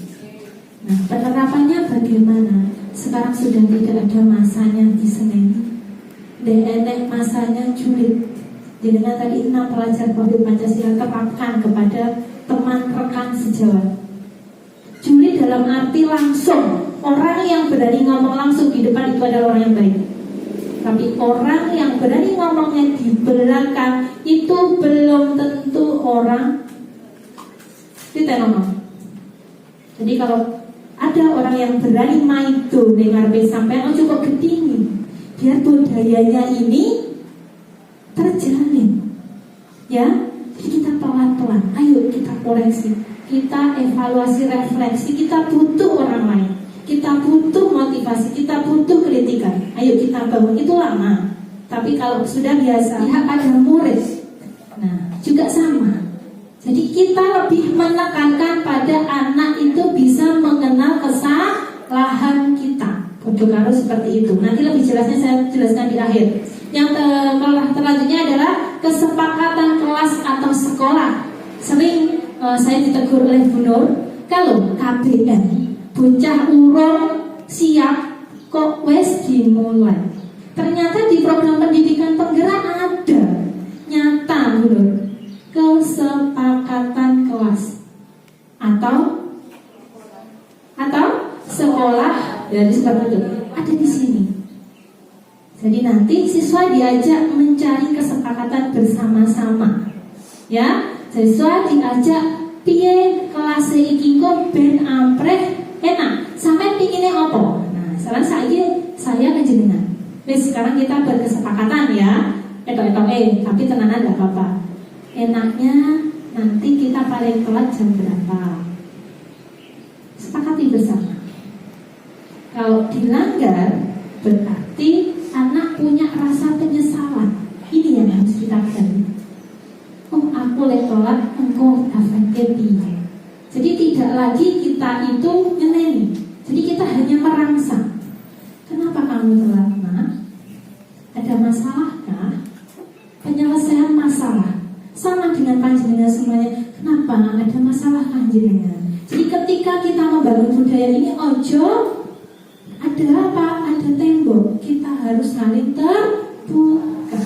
Nah, penerapannya bagaimana? Sekarang sudah tidak ada masanya disenengi, enek masanya julid. Dengan tadi 6 pelajar produk Pancasila terapkan kepada teman rekan sejawat. Julid dalam arti langsung, orang yang berani ngomong langsung di depan itu adalah orang yang baik. Tapi orang yang berani ngomongnya di belakang itu belum tentu orang kita ngomong. Jadi kalau ada orang yang berani maido dengar sampai cukup gedini, biar budayanya ini terjalin. Ya, jadi kita pelan-pelan. Ayo kita koreksi, kita evaluasi, refleksi. Kita butuh orang lain. Kita butuh motivasi, kita butuh kritikan. Ayo kita bangun, itu lama. Tapi kalau sudah biasa, lihat ada murid. Nah, juga sama. Jadi kita lebih menekankan pada anak itu bisa mengenal kesalahan kita. Untuk harus seperti itu. Nanti lebih jelasnya saya jelaskan di akhir. Yang selanjutnya adalah kesepakatan kelas atau sekolah. Sering saya ditegur oleh Bu Nur, kalau KBN bocah urung siap kok wes dimulai. Ternyata di program pendidikan penggerak ada nyata dulu kesepakatan kelas atau sekolah dari seperti itu ada di sini. Jadi nanti siswa diajak mencari kesepakatan bersama-sama. Ya, siswa diajak piye kelas iki kok ben ampreh enak. Sampai pinginnya apa Sekarang kita berkesepakatan ya. Tapi tenanan gak apa-apa. Enaknya nanti kita paling telat jam berapa? Sepakati bersama. Kalau dilanggar, berarti anak punya rasa penyesalan. Ini yang harus kita gali. Oh, aku telat, engkau daftar piye. Jadi tidak lagi kita itu nyeneni. Jadi kita hanya merangsang. Kenapa kamu telat, Nak? Ada masalahkah? Penyelesaian masalah sama dengan panjenengan semuanya. Kenapa? Ada masalah panjenengan. Jadi ketika kita membangun budaya ini, ojo ada apa? Ada tembok. Kita harus saling terbuka.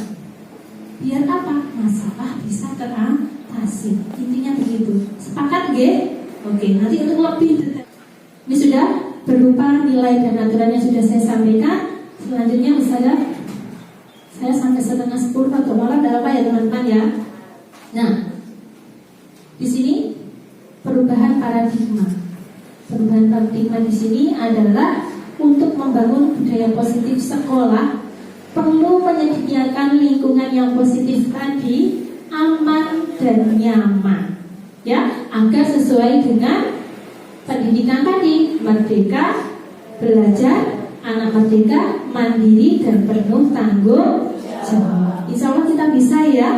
Biar apa? Masalah bisa teratasi. Intinya begitu. Sepakat, G? Oke, nanti untuk lebih detail. Ini sudah berupa nilai dan aturan yang sudah saya sampaikan. Selanjutnya saya sampai 9:30 atau malam ada apa ya teman-teman ya? Nah, di sini perubahan paradigma. Perubahan paradigma di sini adalah untuk membangun budaya positif sekolah perlu menyediakan lingkungan yang positif tadi, aman dan nyaman, ya, agar sesuai dengan pendidikan tadi, merdeka belajar, anak merdeka, mandiri dan penuh tanggung jawab. Insya Allah kita bisa ya.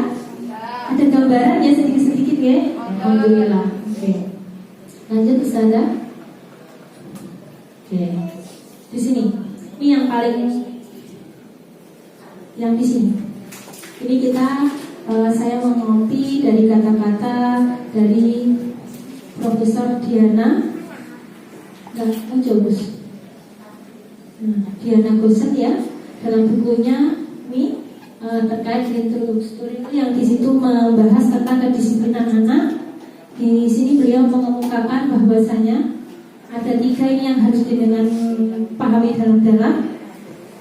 Ada gambaran ya sedikit-sedikit ya. Alhamdulillah. Oke. Lanjut Ustazah. Oke. Di sini. Ini yang paling yang di sini. Ini kita saya mengopi dari kata-kata dari Profesor Diana Gus. Diana Gosen ya, dalam bukunya ini terkait introduksi yang di situ membahas tentang kedisiplinan anak. Di sini beliau mengemukakan bahwasanya ada 3 ini yang harus dengan pahami dalam-dalam.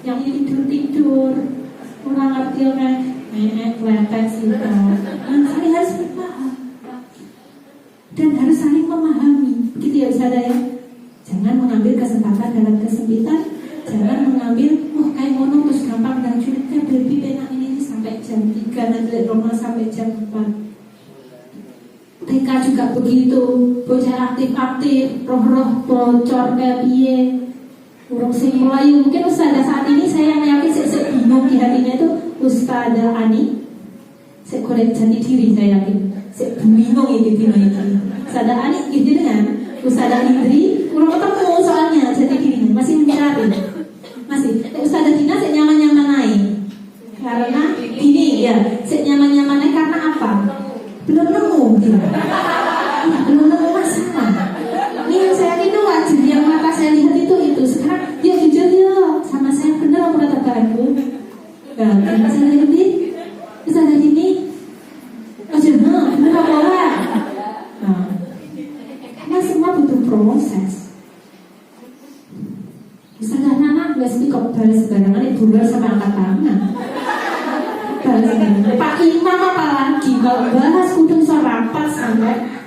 Yang ini tidur, kurang ngerti letek sih. Saling harus berpaham dan harus saling memahami. Begitu ya Ustazah ya. Jangan mengambil kesempatan dalam kesempitan. Jangan mengambil, kayak mono terus gampang dan culitnya baby penak ini sampai jam 3 nanti rumah sampai jam 4. TK juga begitu, bocah aktif-aktif, roh-roh bocor kayak piye, urung sing melayu. Mungkin Ustazah saat ini saya yakin saya bingung di hatinya itu Ustazah Ani, saya korek jati diri saya yakin, saya bingung ini Ustazah Ani gitu dengan Ustazah Indri, urung ketemu soalnya jati dirinya masih mencari. Masih, Ustazah Dina saya nyaman-nyaman naik. Karena ini ya, saya nyaman-nyaman naik karena apa? Belum nemu dia. Belum nemu masalah. Ini yang saya yakin itu wajib yang mata saya lihat itu. Sekarang dia jujur ya sama saya benar apa kata bahanku. Nah, Ustazah Indri, Ustazah Dini, benar apa lah? Nah, karena semua butuh proses. Ustazah Nana gak speak up balas sembarangan itu bubar sama angkat tangan. Pak Imam apalagi kalau bahas kudu rapat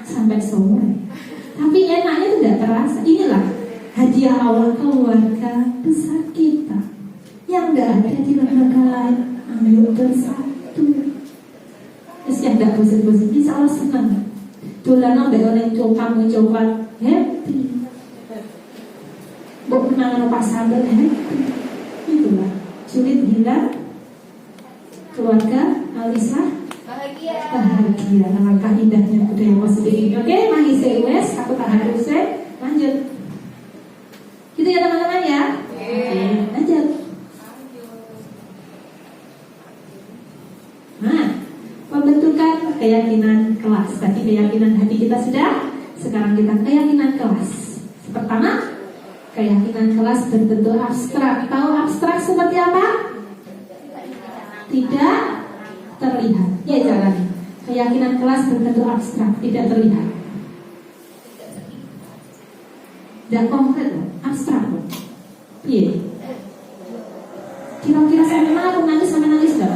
sampai sore. Tapi enaknya itu tidak terasa. Inilah hadiah awal keluarga besar kita yang tidak ada di lembaga lain. Ayo bersatu. Terus yang tidak bosan-bosan insya Allah senang. Dolan ambek oleh kamu coba happy. Bok menang pas sambel itulah sulit hilang keluarga Alisa bahagia. Alangkah indahnya budaya positif ini. Oke, mangi sewes aku tak harus lanjut gitu ya teman-teman ya. Oke, lanjut. Nah, pembentukan keyakinan kelas. Tadi keyakinan hati kita sudah, sekarang kita keyakinan kelas. Pertama, keyakinan kelas berbentuk abstrak. Tahu abstrak seperti apa? Tidak terlihat. Ya caranya. Keyakinan kelas berbentuk abstrak, tidak terlihat. Tidak konkret, abstrak. Iya. Kira-kira sampai mana aku nangis gak?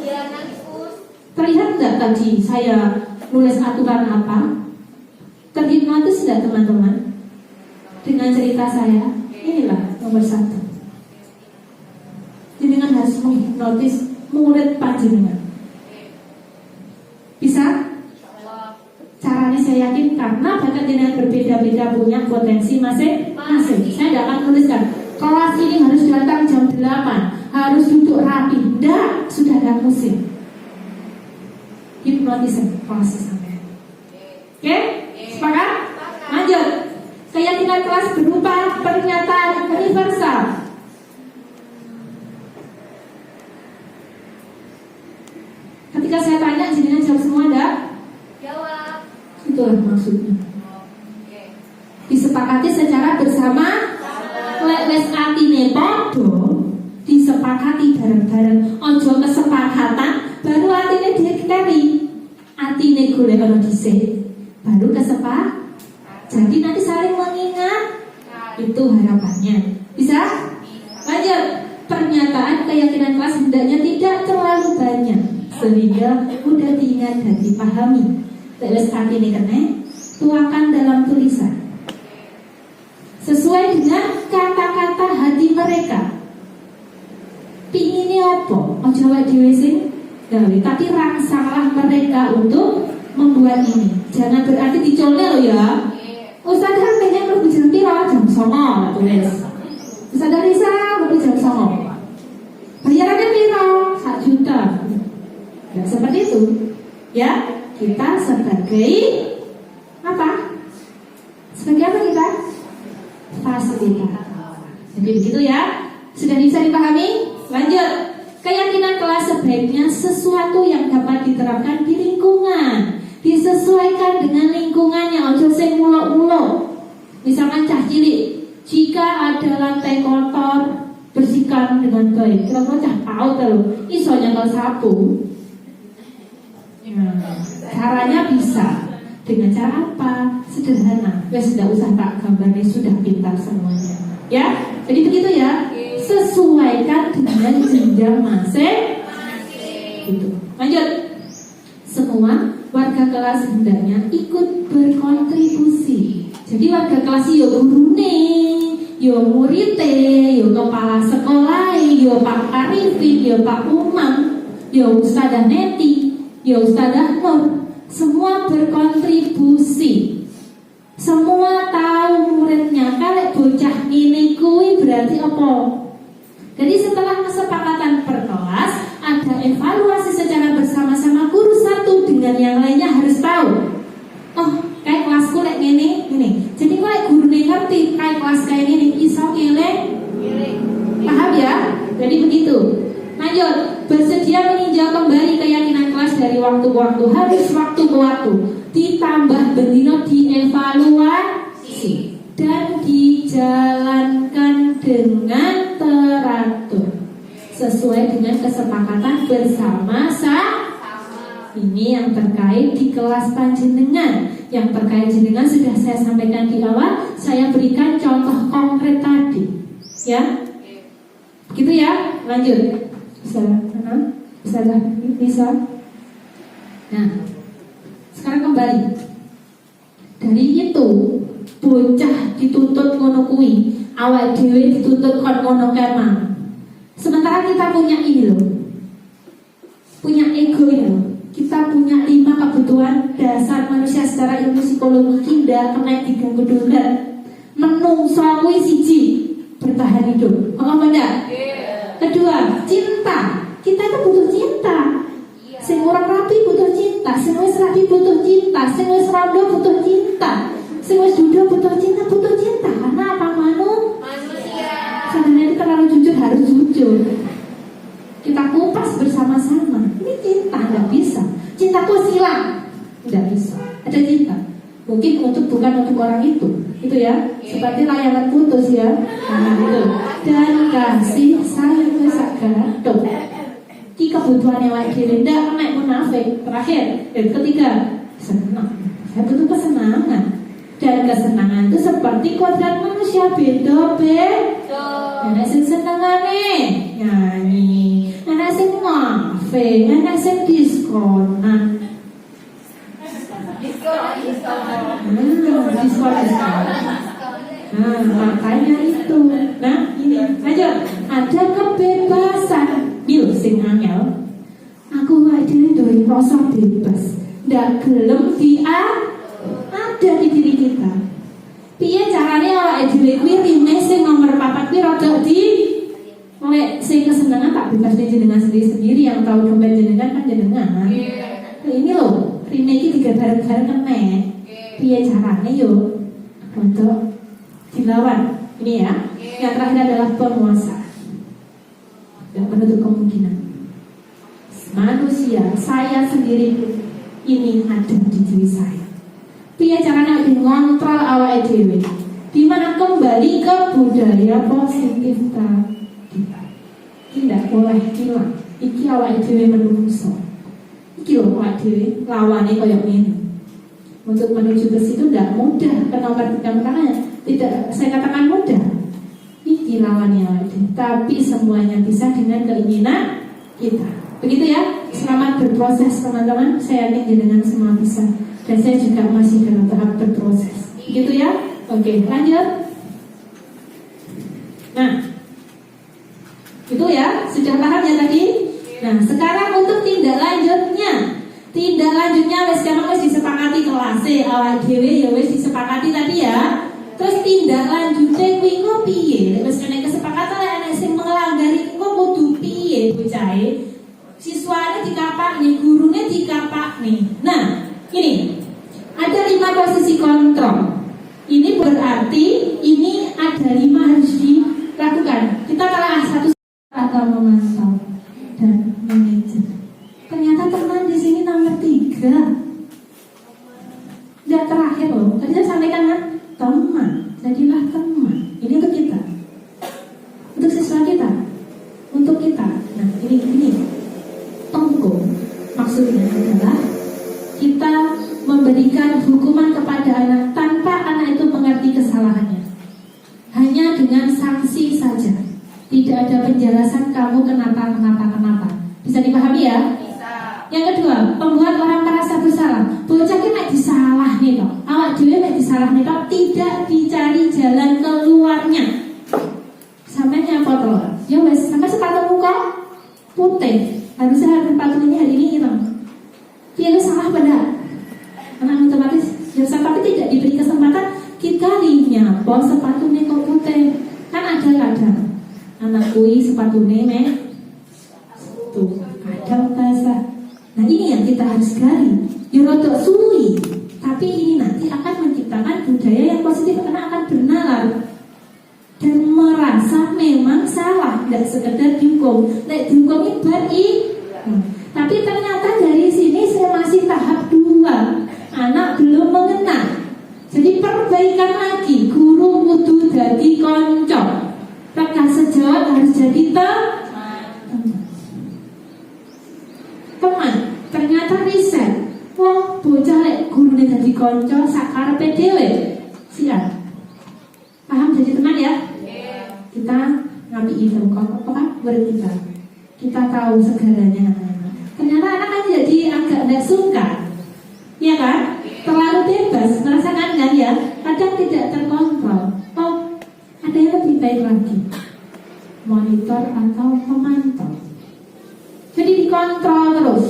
Iya, nangis. Terlihat nggak tadi saya nulis aturan apa? Terhipnotis tidak teman-teman? Dengan cerita saya, inilah nomor 1. hipnotis murid panjenengan? Bisa? Caranya saya yakin karena bakat jenengan berbeda-beda, punya potensi masing-masing. Saya tidak akan menuliskan kelas ini harus datang jam 8, harus duduk rapi. Tidak, sudah ada musim. Hipnotis kelas sampai. Oke? Sepakat? Lanjut. Keyakinan kelas berupa pernyataan universal. Ketika saya tanya, jenengan jawab semua ada? Jawab. Itulah maksudnya. Disepakati secara bersama. Wes atine podo, disepakati bareng-bareng. Ojo kesepakatan baru atine dikteri. Atine golek ono dhisik, baru kesepakatan. Jadi nanti saling mengingat. Itu harapannya. Bisa? Lanjut. Pernyataan keyakinan kelas hendaknya tidak terlalu banyak sehingga mudah diingat dan dipahami. Wes atine kene tuakan dalam tulisan sesuai dengan kata-kata hati mereka. Pingine opo? Ojo wae dhewe sing gawe, tapi rangsanglah mereka untuk membuat ini. Jangan berarti dicolek loh ya. Ustaz harganya perlu jam piro? Jam 09.00 tulis. Ustaz Risa perlu jam 09.00. Bayarannya piro? 1 juta. Ya seperti itu. Ya, kita sebagai apa? Sebagai apa kita? Fasilitator. Jadi begitu ya. Sudah bisa dipahami? Lanjut. Keyakinan kelas sebaiknya sesuatu yang dapat diterapkan di lingkungan, disesuaikan dengan lingkungannya. Ojo sing muluk-muluk. Misalkan cah cilik, jika ada lantai kotor, bersihkan dengan baik. Kira-kira cah paut lho, iso nyekel sapu. Caranya bisa. Dengan cara apa? Sederhana. Wes tidak usah tak gambarnya, sudah pintar semuanya. Ya, jadi begitu ya. Sesuaikan dengan jenjang masing-masing. Gitu. Lanjut. Semua warga kelas hendaknya ikut berkontribusi. Jadi warga kelas yo gurune, yo murite, yo kepala sekolah, yo Pak Arifin, yo Pak Umam, yo Ustazah Neti, yo Ustazah Nur. Semua berkontribusi. Semua tahu muridnya. Kalau bocah ini kui berarti apa? Jadi setelah kesepakatan per kelas, ada evaluasi secara bersama-sama. Guru satu dengan yang lainnya harus tahu. Oh, kayak kelasku kayak gini. Jadi kalau guru ngerti kayak kelas kayak gini, iso ngeleng. Paham ya? Jadi begitu. Lanjut, bersedia meninjau kembali keyakinan kelas dari waktu ke waktu, harus waktu ke waktu, ditambah bendino dievaluasi dan dijalankan dengan teratur sesuai dengan kesepakatan bersama-sama. Ini yang terkait di kelas panjenengan. Yang terkait jenengan sudah saya sampaikan di awal. Saya berikan contoh konkret tadi. Ya, gitu ya. Lanjut. Bisa. Nah, sekarang kembali. Dari itu, bocah dituntut ngono kuwi, awak dhewe dituntut kon ngono kemang. Sementara kita punya ini loh, punya ego ini loh. Kita punya 5 kebutuhan dasar manusia secara ilmu psikologi. Tidak kena diganggu juga. Menungso kuwi siji, bertahan hidup. Apa enggak? Kedua, cinta. Kita itu butuh cinta. Sing orang rapi butuh cinta, sing wis rapi butuh cinta, sing wis rondo butuh cinta, sing wis duda butuh cinta. Karena apa? Manusia. Sebenarnya itu terlalu jujur, harus jujur. Kita kupas bersama-sama. Ini cinta, nggak bisa. Cintaku silang, nggak bisa. Ada cinta. Mungkin bukan untuk orang itu ya. Seperti layangan putus ya. Nah, itu. Dan kasih sayang sakadok. Ki kebutuhannya awake dhewe ndak nek munafik. Terakhir, dan ketiga, senang. Saya butuh kesenangan. Dan kesenangan itu seperti kodrat manusia, beda-beda. Ana sing senengane nyanyi, ana sing ngafe, ana sing diskonan. Diskon. Nah, makanya itu. Nah, ini lanjut. Ada kebebasan. Sing rasa bebas, ndak gelem ada di diri kita. Piye carane awake dhewe kuwi rime sing nomor 4 kuwi rada di oleh sing kesenangan tak bebas jenengan sendiri yang tahu dompet jenengan kan jenengan. Ini loh, rime iki tiga bareng-bareng kene. Piye carane yo untuk dilawan. Ini ya. Yang terakhir adalah penguasa. Dan menutup kemungkinan manusia, saya sendiri ini ada di diri saya. Piye caranya ngontrol awake dhewe? Dimana kembali ke budaya positif kita. Tidak boleh hilang. Iki awake dhewe menungso. Iki lho awake dhewe lawane koyo ngene. Untuk menuju ke situ tidak mudah. Nomor tidak saya katakan mudah. Iki lawannya awake dhewe. Tapi semuanya bisa dengan keinginan kita. Begitu ya. Selamat berproses teman-teman. Saya yakin dengan semua bisa. Dan saya juga masih dalam tahap berproses. Begitu ya. Oke, lanjut. Nah, itu ya. Sudah paham ya tadi? Nah, sekarang untuk tindak lanjutnya. Tindak lanjutnya wis kan wis disepakati kelas awak dhewe ya wis disepakati tadi ya. Terus tindak lanjutnya kuwi engko piye? Wis kene kesepakatan ana sing melanggar engko kudu piye bocahe? Siswane dikapakne, gurune dikapakne. Nah, ini ada 5 posisi kontrol. Ini berarti ini ada 5 harus dilakukan. Kita telah 1 atau memantau dan manajer. Ternyata teman di sini nomor 3. Dan terakhir loh. Tadi saya sampaikan kan teman. Jadilah teman. Ini untuk kita. Untuk siswa kita. Untuk kita. Nah, ini. Tongko maksudnya adalah kita memberikan hukuman kepada anak tanpa anak itu mengerti kesalahannya, hanya dengan sanksi saja, tidak ada penjelasan kamu kenapa. Bisa dipahami ya? Bisa. Yang kedua, membuat orang merasa bersalah. Bocah ki nek disalah nih toh, awak dhewe nek disalah nih toh, tidak dicari jalan keluarnya. Sampai nyapa toh? Ya wes, sampai sepatu muka putih. Harusnya sepatu ini hari ini hilang. Dia salah pada anak otomatis biasa, tapi tidak diberi kesempatan kita linya bahwa sepatunya kok putih. Kan ada kadang anak kui sepatunya tuh kadang basah. Nah ini yang kita harus gali. Ya rodok suwi, tapi ini nanti akan menciptakan budaya yang positif karena akan bernalar dan merasa memang salah, tidak sekedar dihukum. Nek dihukum ini tapi ternyata dari sini saya masih tahap 2. Anak belum mengenal. Jadi perbaikan lagi. Guru kudu jadi konco. Rekan sejawat harus jadi teman. Ternyata riset. Wah, bocah lek gurune jadi konco sakarepe dhewe. Siap. Paham jadi teman ya? Kita ngambil info apa murid kita. Kita tahu segalanya. Ternyata anak kan jadi agak tidak suka, ya kan? Terlalu bebas, merasakan kan ya? Kadang tidak terkontrol. Oh, ada yang lebih baik lagi, monitor atau memantau. Jadi dikontrol terus.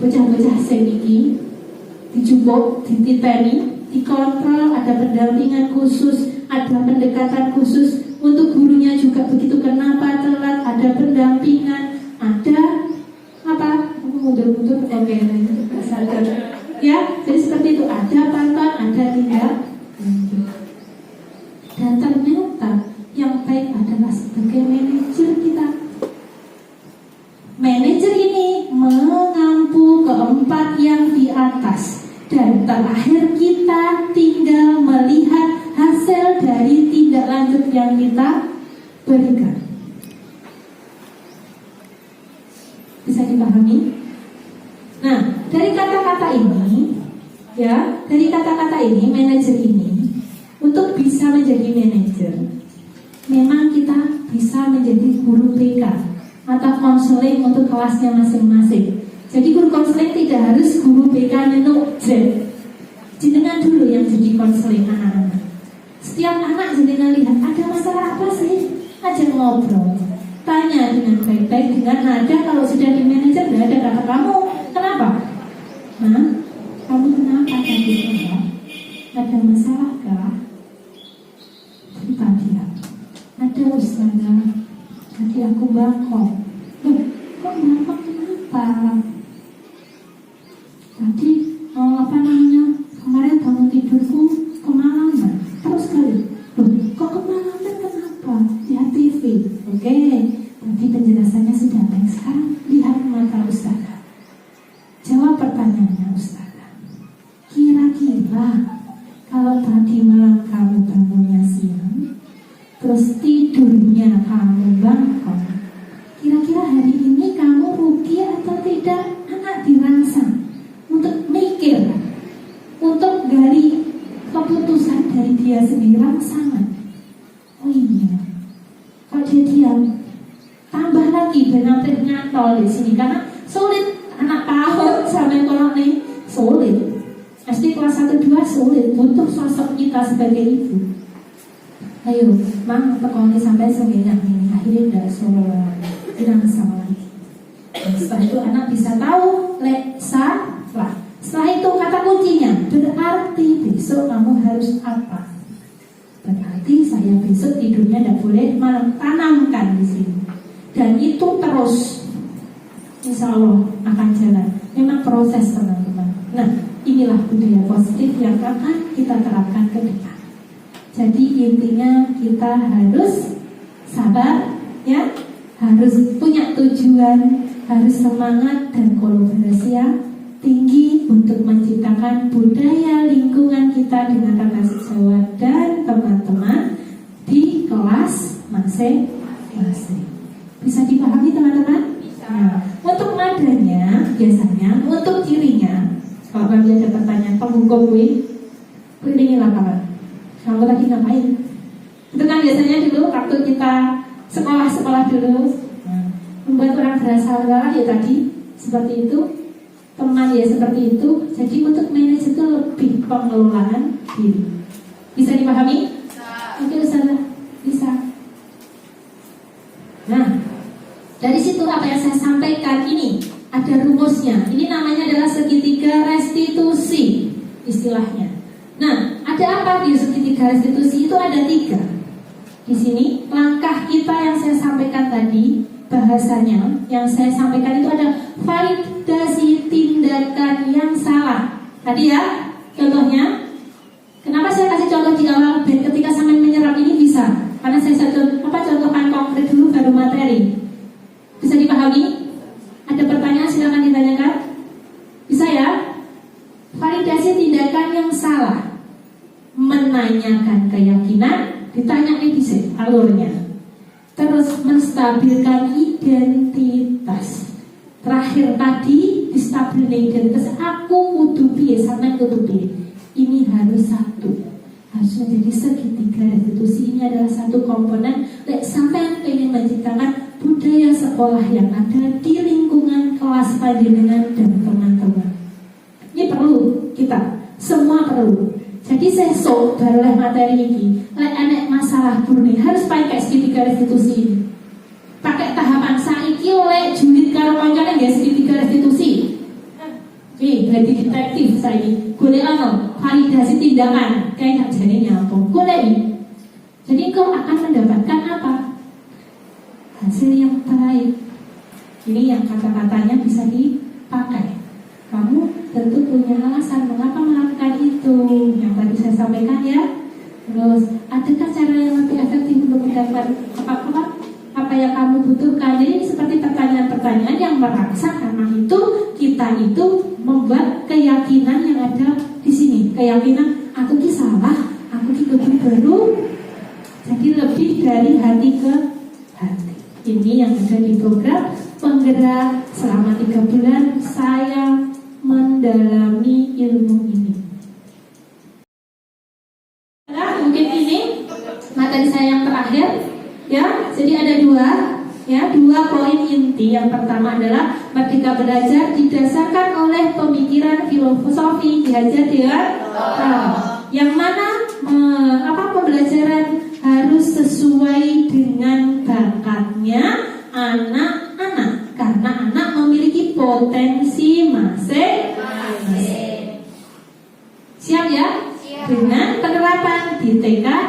Bocah-bocah sing iki dijupuk, dititeni, dikontrol, ada pendampingan khusus, ada pendekatan khusus. Untuk gurunya juga begitu, kenapa telat, ada pendampingan, ada apa? Mundur-mundur ya, jadi seperti itu, ada pantauan, ada tindak. Dan ternyata yang baik adalah sebagai manajer kita. Manajer ini mengampu keempat yang di atas. Dan terakhir kita tinggal melihat hasil dari tindak lanjut yang kita berikan. Bisa dipahami? Nah, dari kata-kata ini, ya, dari kata-kata ini, manajer ini, untuk bisa menjadi manajer, memang kita bisa menjadi guru BK atau konseling untuk kelasnya masing-masing. Jadi guru konseling tidak harus guru BK menuk jen. Jenengan dulu yang jadi konseling anak-anak. Setiap anak jenengan lihat ada masalah apa sih, ajak ngobrol, tanya dengan baik-baik dengan nada. Kalau sudah di manajer nggak ada kata kamu. Kenapa? Nah, kamu kenapa tadi sholat? Ada masalah kah? Cerita dia. Ada ustazah, tadi aku bangkok. Loh, kok bangkok kenapa? Tadi kemarin bangun tidurku kemalaman. Terus kali, loh kok kemalaman kenapa? Lihat TV. Oke, tadi penjelasannya sudah baik. Sekarang lihat mata ustazah. Jawab pertanyaannya ustazah. Kira-kira kalau tadi malam kamu bangunnya siang, terus tidurnya kamu bangkok, kira-kira hari ini kamu rugi atau tidak? Anak dirangsang untuk mikir, untuk gali keputusan dari dia sendiri, rangsangan. Oh iya, kalau dia diam, tambah lagi benar-benar nyantol di sini karena sulit. Anak tahun sampai koloni sulit. SD kelas 1-2 sulit, butuh sosok kita sebagai ibu. Ayo, mang tekoni sampai seminyak ini, akhirnya tidak sholat, bilang sama lagi. Setelah itu anak bisa tahu salah. Setelah itu kata kuncinya, berarti besok kamu harus apa? Berarti saya besok tidurnya tidak boleh malam. Tanamkan di sini. Dan itu terus, insya Allah akan jalan. Memang proses teman-teman. Nah, inilah budaya positif yang akan kita terapkan ke depan. Jadi intinya kita harus sabar, ya, harus punya tujuan, harus semangat dan kolaborasi yang tinggi untuk menciptakan budaya lingkungan kita dengan kakak siswa dan teman-teman di kelas masing-masing. Bisa dipahami teman-teman? Nah, untuk nadanya biasanya, untuk cirinya, kalau kalian ada pertanyaan penghukum ini lapangan. Kamu tadi ngapain? Itu kan biasanya dulu waktu kita sekolah dulu, membuat orang berasa lelah ya tadi seperti itu, teman ya seperti itu. Jadi untuk manage itu lebih pengelolaan diri. Bisa dipahami? Oke Ustazah, bisa. Nah, dari situ apa yang saya sampaikan ini ada rumusnya. Ini namanya adalah segitiga restitusi istilahnya. Nah, ada apa di segitiga restitusi? Itu ada 3. Di sini langkah kita yang saya sampaikan tadi, bahasanya yang saya sampaikan itu ada validasi tindakan yang salah. Tadi ya, contohnya. Kenapa saya kasih contoh di awal? Dan ketika sampai menyerap ini bisa. Karena saya contohkan konkret dulu baru materi. Bisa dipahami? Ada pertanyaan silakan ditanyakan. Bisa ya? Validasi tindakan yang salah. Menanyakan keyakinan, ditanya bisa alurnya. Terus menstabilkan identitas. Terakhir tadi distabilkan identitas. Aku kudu piye sampai kudu piye. Ini harus satu. Harus menjadi segitiga restitusi. Ini adalah satu komponen. Sampai ingin menciptakan budaya sekolah yang ada di lingkungan kelas panjenengan dan teman-teman. Ini perlu kita, semua perlu. Jadi sesok dalam materi ini, anek masalah burni harus pakai segitiga restitusi ini. Pakai tahapan saiki oleh julid karo kancane nggih segitiga restitusi. Berarti detektif saya ini. Golek validasi tindakan kayak jane nyapa. Golek. Jadi kau akan mendapatkan apa? Hasil yang baik. Ini yang kata-katanya bisa dipakai. Kamu tentu punya alasan mengapa melakukan itu. Yang tadi saya sampaikan ya. Terus, adakah cara yang lebih efektif untuk mendapatkan apa yang kamu butuhkan? Jadi seperti pertanyaan-pertanyaan yang merangsang. Karena itu kita itu membuat keyakinan yang ada di sini. Keyakinan aku ki salah, aku ki kudu baru. Jadi lebih dari hati ke hati. Ini yang ada di program penggerak selama 3 bulan saya mendalami ilmu ini. Nah, mungkin ini materi saya yang terakhir, ya. Jadi ada 2 poin inti. Yang pertama adalah Merdeka Belajar didasarkan oleh pemikiran filosofi Ki Hajar Dewantara. Yang mana pembelajaran harus sesuai dengan bakatnya anak-anak, karena anak memiliki potensi masing-masing.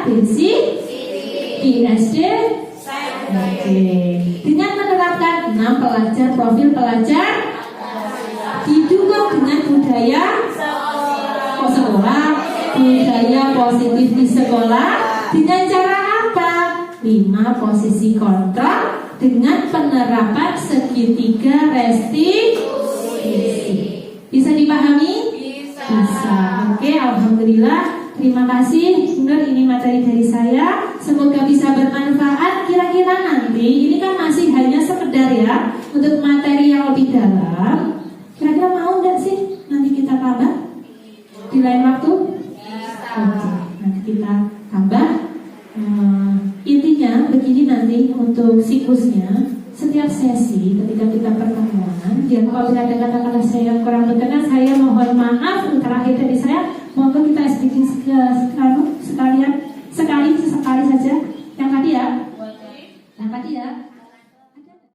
Desi di SD. Oke. Dengan menerapkan 6 pelajar profil pelajar didukung dengan budaya sekolah, budaya positif di sekolah dengan cara apa? 5 posisi kontrol dengan penerapan segitiga restitusi. Bisa dipahami? Bisa. Oke, alhamdulillah. Terima kasih. Nur, ini materi dari saya. Semoga bisa bermanfaat. Kira-kira nanti ini kan masih hanya sekedar ya untuk materi yang lebih dalam. Kira-kira mau nggak sih nanti kita tambah di lain waktu? Oke, nanti kita tambah. Intinya begini nanti untuk siklusnya. Setiap sesi ketika kita pertemuan, dia apabila ada kata-kata saya yang kurang berkenan, saya mohon maaf. Terakhir dari saya, monggo kita sedikit